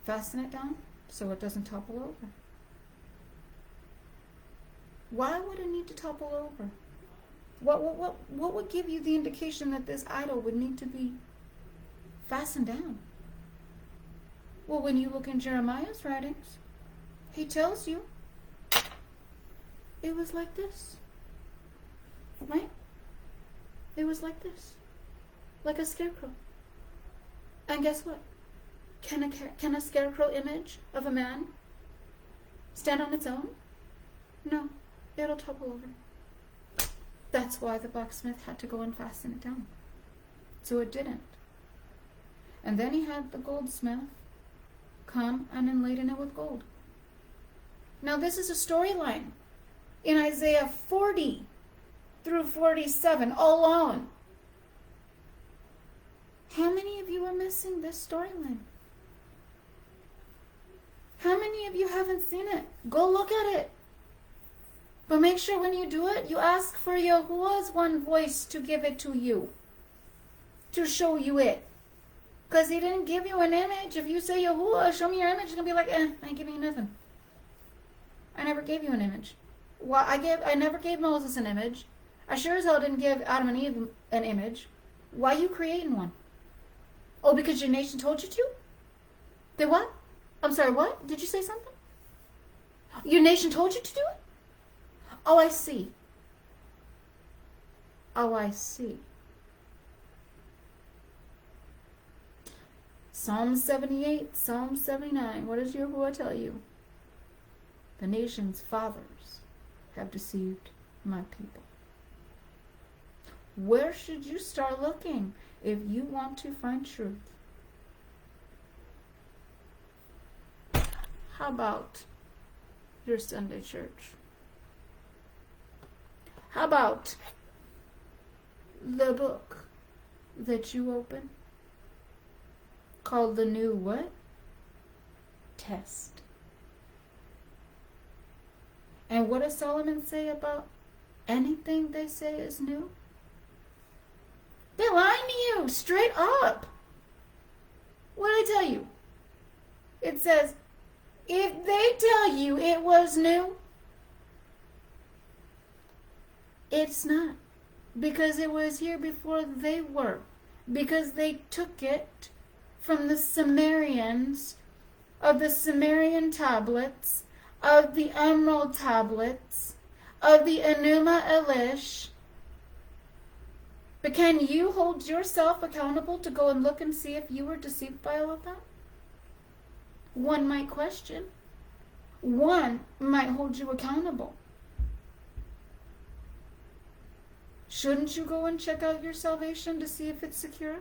fasten it down so it doesn't topple over. Why would it need to topple over? What would give you the indication that this idol would need to be fastened down? Well, when you look in Jeremiah's writings, he tells you it was like this, right? It was like this, like a scarecrow. And guess what? Can a scarecrow image of a man stand on its own? No, it'll topple over. That's why the blacksmith had to go and fasten it down, so it didn't. And then he had the goldsmith come and enladen it with gold. Now this is a storyline in Isaiah 40 through 47 alone. How many of you are missing this storyline? How many of you haven't seen it? Go look at it. But make sure when you do it, you ask for Yahuwah's one voice to give it to you, to show you it. Because he didn't give you an image. If you say, Yahuwah, show me your image, he's going to be like, I ain't giving you nothing. I never gave you an image. Well, I never gave Moses an image. I sure as hell didn't give Adam and Eve an image. Why are you creating one? Oh, because your nation told you to? They what? I'm sorry, what? Did you say something? Your nation told you to do it? Oh, I see. Oh, I see. Psalm 78, Psalm 79. What does Yahuwah tell you? The nation's fathers have deceived my people. Where should you start looking if you want to find truth? How about your Sunday church? How about the book that you open called the New what? Test. And what does Solomon say about anything they say is new? They're lying to you, straight up. What did I tell you? It says, if they tell you it was new, it's not. Because it was here before they were. Because they took it from the Sumerians, of the Sumerian tablets, of the Emerald tablets, of the Enuma Elish. But can you hold yourself accountable to go and look and see if you were deceived by all of that? One might question. One might hold you accountable. Shouldn't you go and check out your salvation to see if it's secure?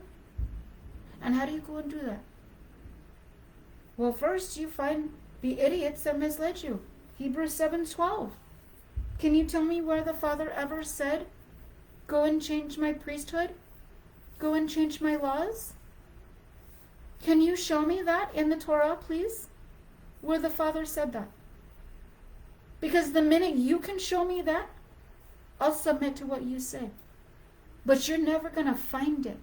And how do you go and do that? Well, first you find the idiots that misled you. Hebrews 7:12. Can you tell me where the Father ever said, go and change my priesthood? Go and change my laws? Can you show me that in the Torah, please? Where the Father said that? Because the minute you can show me that, I'll submit to what you say. But you're never going to find it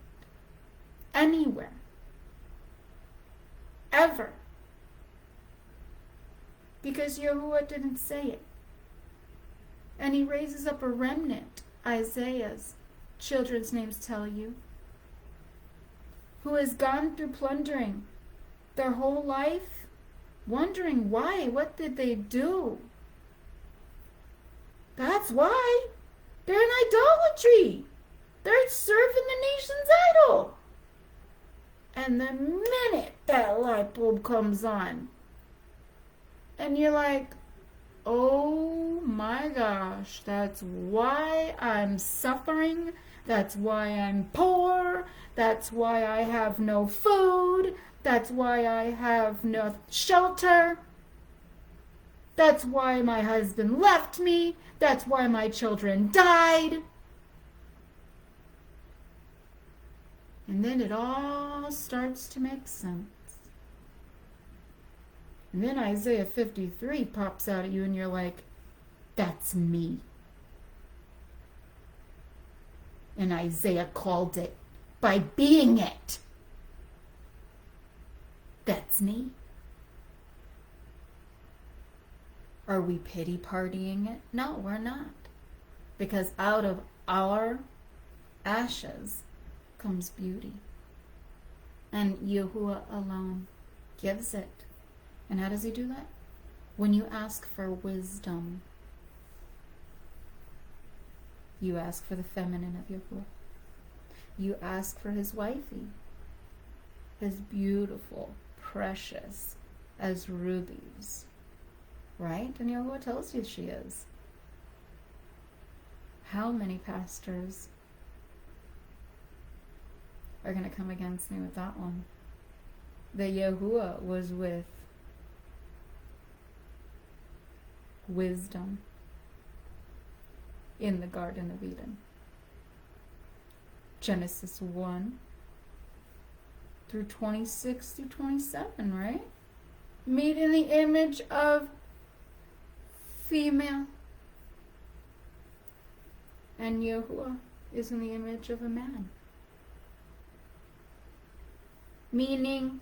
anywhere. Ever. Because Yahuwah didn't say it. And he raises up a remnant, Isaiah's children's names tell you, who has gone through plundering their whole life, wondering why, what did they do? That's why. They're in idolatry. They're serving the nation's idol. And the minute that light bulb comes on, and you're like, oh my gosh, that's why I'm suffering. That's why I'm poor. That's why I have no food. That's why I have no shelter. That's why my husband left me. That's why my children died. And then it all starts to make sense. And then Isaiah 53 pops out at you and you're like, that's me. And Isaiah called it by being it. That's me. Are we pity partying it? No, we're not. Because out of our ashes comes beauty. And Yahuwah alone gives it. And how does he do that? When you ask for wisdom, you ask for the feminine of Yahuwah. You ask for his wifey, as beautiful, precious as rubies. Right? And Yahuwah tells you she is. How many pastors are going to come against me with that one? That Yahuwah was with wisdom in the Garden of Eden. Genesis 1 through 26 through 27, right? Made in the image of female. And Yahuwah is in the image of a man. Meaning,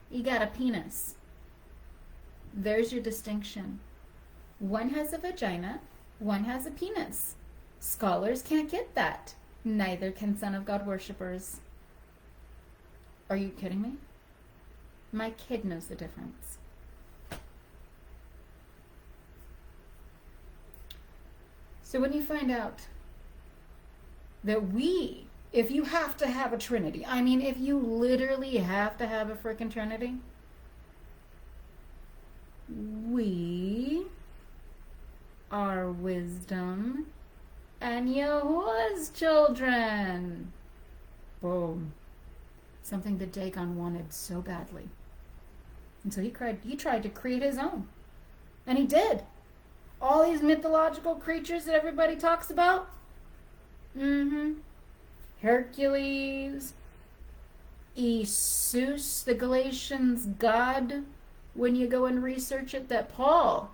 you got a penis. There's your distinction. One has a vagina, one has a penis. Scholars can't get that. Neither can Son of God worshippers. Are you kidding me? My kid knows the difference. So when you find out that if you have to have a Trinity, I mean, if you literally have to have a frickin' Trinity, we are wisdom and Yahuwah's children. Boom. Something that Dagon wanted so badly. And so he tried to create his own. And he did. All these mythological creatures that everybody talks about. Hercules, Zeus, the Galatians' god, when you go and research it, that Paul,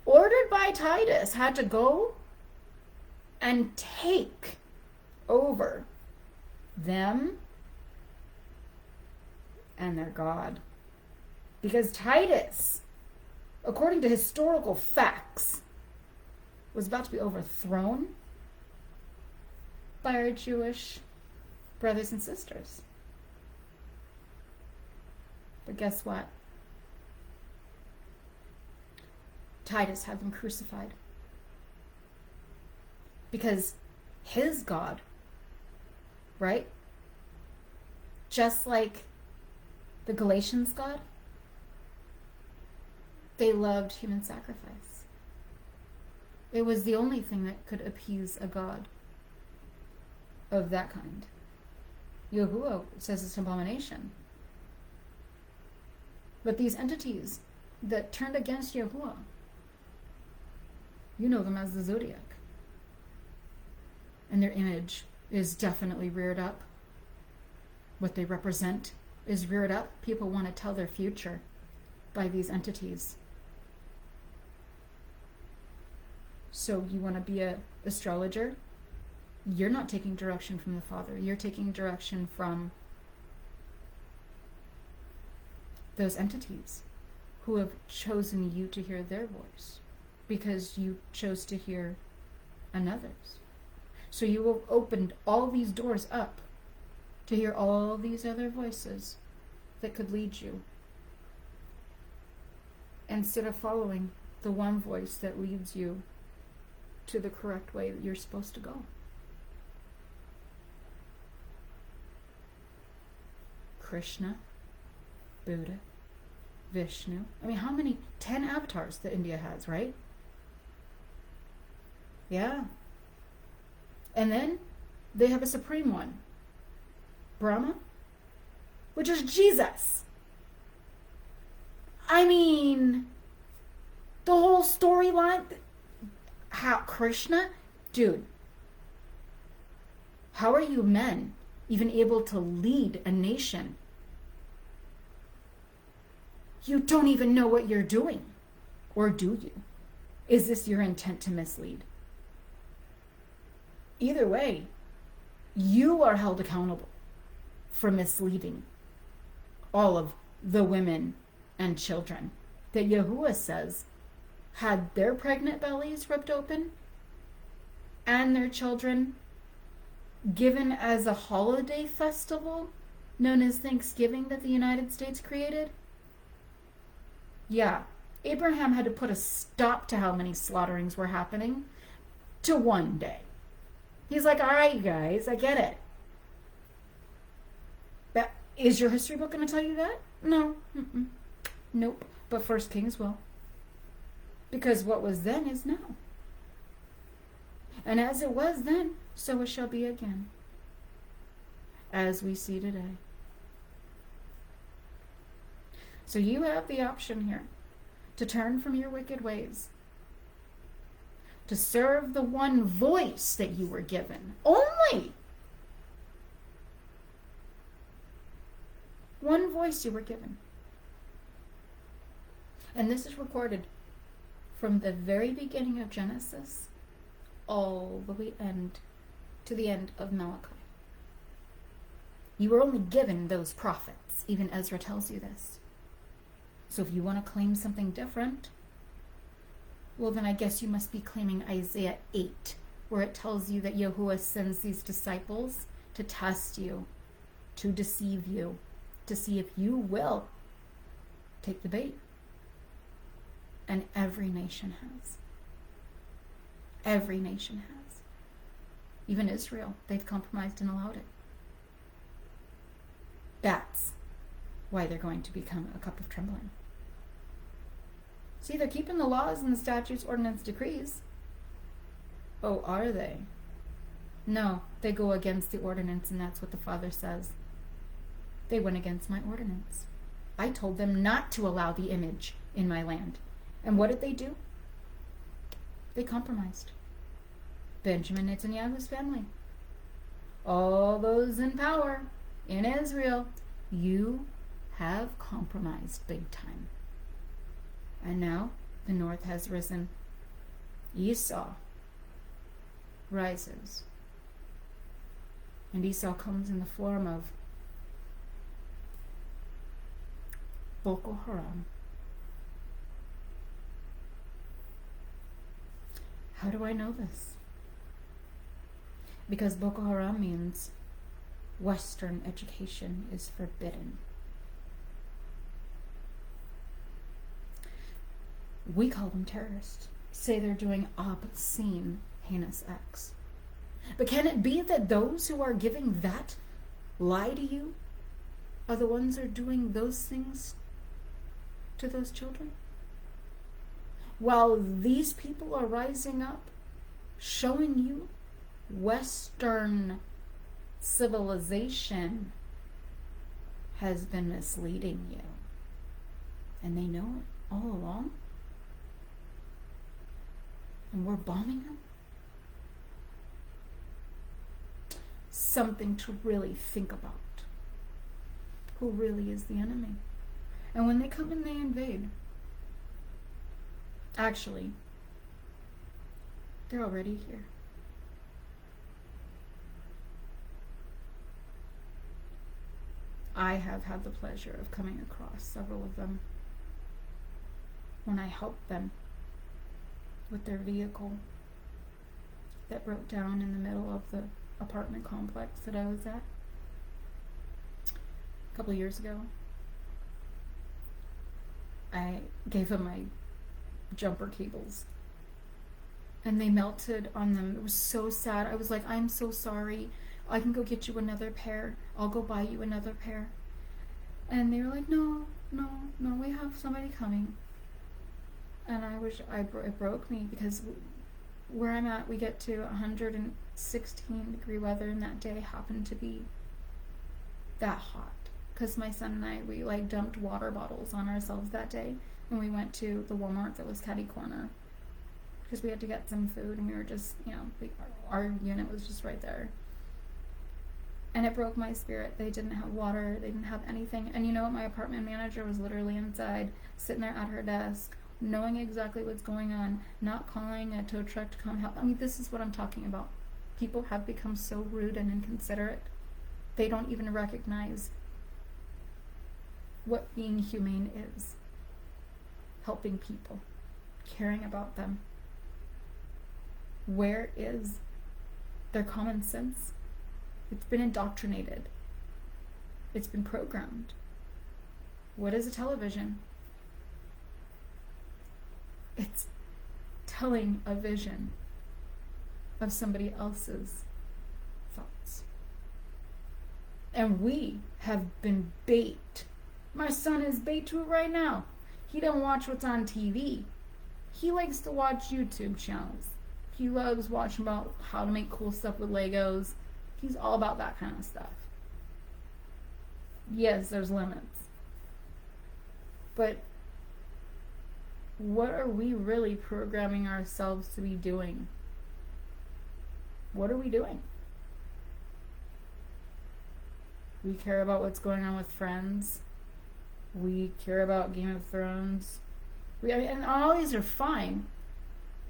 ordered by Titus, had to go and take over them and their god. Because Titus, according to historical facts, was about to be overthrown by our Jewish brothers and sisters. But guess what? Titus had them crucified. Because his God, right? Just like the Galatians' God, they loved human sacrifice. It was the only thing that could appease a God of that kind. Yahuwah says it's an abomination. But these entities that turned against Yahuwah, you know them as the zodiac. And their image is definitely reared up. What they represent is reared up. People want to tell their future by these entities. So you want to be an astrologer? You're not taking direction from the Father. You're taking direction from those entities who have chosen you to hear their voice because you chose to hear another's. So you have opened all these doors up to hear all these other voices that could lead you, instead of following the one voice that leads you to the correct way that you're supposed to go. Krishna, Buddha, Vishnu. I mean, how many? 10 avatars that India has, right? Yeah. And then they have a supreme one, Brahma, which is Jesus. I mean, the whole storyline, how Krishna, dude, how are you men even able to lead a nation? You don't even know what you're doing. Or do you? Is this your intent to mislead? Either way, you are held accountable for misleading all of the women and children that Yahuwah says had their pregnant bellies ripped open and their children given as a holiday festival known as Thanksgiving that the United States created. Yeah, Abraham had to put a stop to how many slaughterings were happening to one day. He's like, all right, you guys, I get it. But is your history book going to tell you that? No. Nope. But First Kings will. Because what was then is now. And as it was then, so it shall be again. As we see today. So you have the option here to turn from your wicked ways, to serve the one voice that you were given. Only one voice you were given. And this is recorded from the very beginning of Genesis all the way to the end of Malachi. You were only given those prophets. Even Ezra tells you this. So if you want to claim something different, well, then I guess you must be claiming Isaiah 8, where it tells you that Yahuwah sends these disciples to test you, to deceive you, to see if you will take the bait. And every nation has. Every nation has. Even Israel, they've compromised and allowed it. That's why they're going to become a cup of trembling. See, they're keeping the laws and the statutes, ordinance, decrees. Oh, are they? No, they go against the ordinance, and that's what the Father says. They went against my ordinance. I told them not to allow the image in my land. And what did they do? They compromised. Benjamin Netanyahu's family. All those in power in Israel, you have compromised big time. And now the north has risen. Esau rises. And Esau comes in the form of Boko Haram. How do I know this? Because Boko Haram means Western education is forbidden. We call them terrorists. Say they're doing obscene, heinous acts. But can it be that those who are giving that lie to you are the ones who are doing those things to those children? While these people are rising up, showing you Western civilization has been misleading you. And they know it all along. And we're bombing them. Something to really think about. Who really is the enemy? And when they come and they invade, actually, they're already here. I have had the pleasure of coming across several of them when I helped them with their vehicle that broke down in the middle of the apartment complex that I was at a couple of years ago. I gave them my jumper cables and they melted on them. It was so sad. I was like, I'm so sorry. I can go get you another pair. I'll go buy you another pair. And they were like, no, we have somebody coming. And it broke me, because where I'm at, we get to 116-degree weather, and that day happened to be that hot. Because my son and I, we like dumped water bottles on ourselves that day, and we went to the Walmart that was catty corner, because we had to get some food, and we were just, our unit was just right there. And it broke my spirit. They didn't have water, they didn't have anything. And you know what? My apartment manager was literally inside, sitting there at her desk, knowing exactly what's going on, not calling a tow truck to come help. I mean, this is what I'm talking about. People have become so rude and inconsiderate. They don't even recognize what being humane is. Helping people, caring about them. Where is their common sense? It's been indoctrinated. It's been programmed. What is a television? It's telling a vision of somebody else's thoughts. And we have been bait. My son is bait to it right now. He don't watch what's on TV. He likes to watch YouTube channels. He loves watching about how to make cool stuff with Legos. He's all about that kind of stuff. Yes, there's limits. But what are we really programming ourselves to be doing? What are we doing? We care about what's going on with Friends. We care about Game of Thrones. And all these are fine,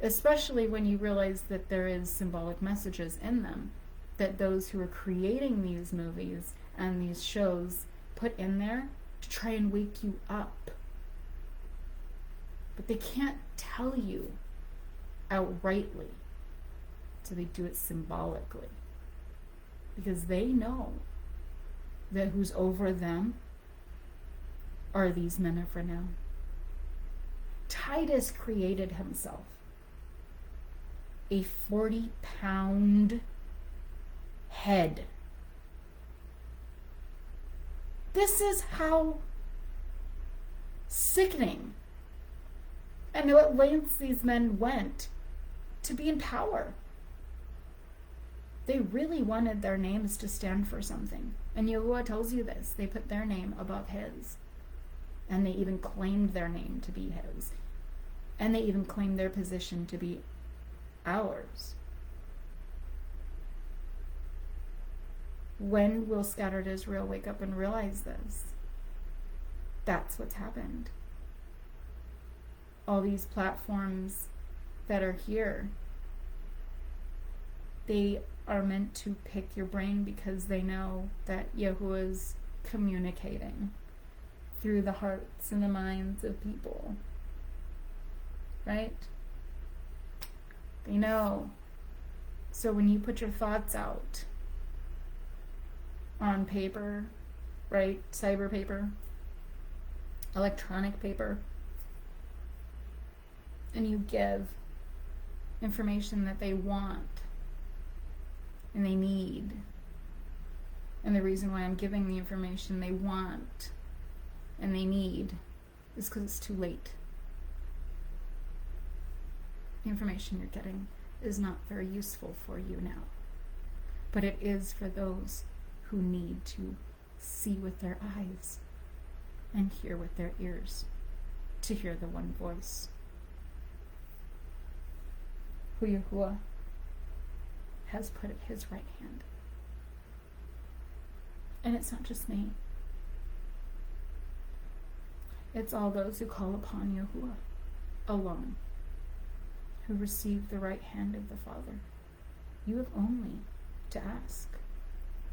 especially when you realize that there is symbolic messages in them that those who are creating these movies and these shows put in there to try and wake you up. But they can't tell you outrightly, so they do it symbolically, because they know that who's over them are these men of renown. Titus created himself a 40-pound head. This is how sickening and what lengths these men went to be in power. They really wanted their names to stand for something. And Yahuwah tells you this. They put their name above his. And they even claimed their name to be his. And they even claimed their position to be ours. When will scattered Israel wake up and realize this? That's what's happened. All these platforms that are here, they are meant to pick your brain because they know that Yahuwah is communicating through the hearts and the minds of people. Right? They know. So when you put your thoughts out on paper, right? Cyber paper, electronic paper, and you give information that they want and they need, and the reason why I'm giving the information they want and they need is because it's too late. The information you're getting is not very useful for you now, but it is for those who need to see with their eyes and hear with their ears, to hear the one voice, who Yahuwah has put at his right hand. And it's not just me. It's all those who call upon Yahuwah alone, who receive the right hand of the Father. You have only to ask,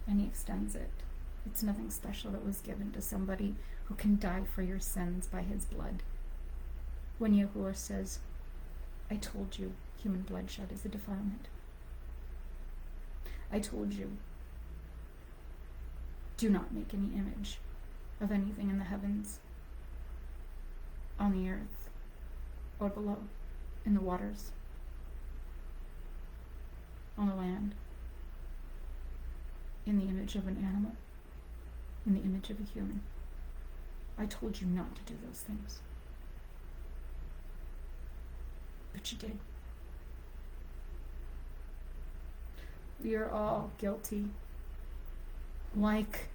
and he extends it. It's nothing special that was given to somebody who can die for your sins by his blood. When Yahuwah says, I told you human bloodshed is a defilement. I told you, do not make any image of anything in the heavens, on the earth, or below, in the waters. on the land in the image of an animal, in the image of a human. I told you not to do those things. But you did. We are all guilty, like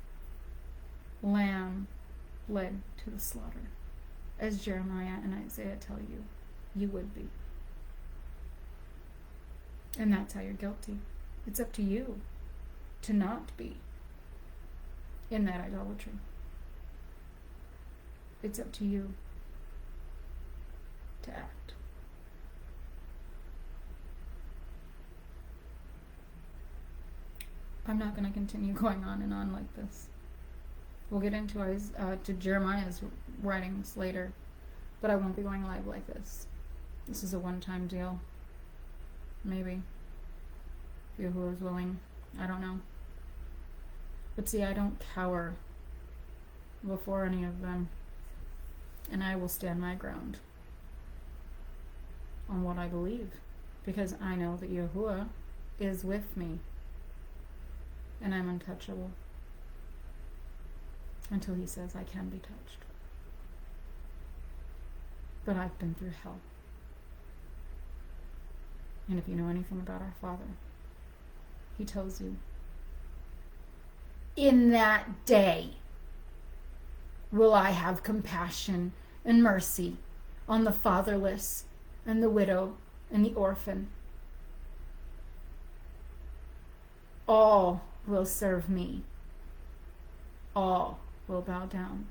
lamb led to the slaughter, as Jeremiah and Isaiah tell you, you would be. And that's how you're guilty. It's up to you to not be in that idolatry. It's up to you to act. I'm not going to continue going on and on like this. We'll get into to Jeremiah's writings later, but I won't be going live like this. This is a one-time deal. Maybe. If Yahuwah is willing. I don't know. But see, I don't cower before any of them. And I will stand my ground on what I believe. Because I know that Yahuwah is with me. And I'm untouchable. Until he says I can be touched. But I've been through hell. And if you know anything about our Father, he tells you, in that day will I have compassion and mercy on the fatherless and the widow and the orphan. All will serve me. All will bow down.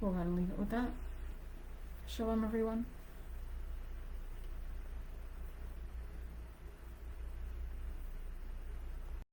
We'll go ahead and leave it with that. Shalom, everyone.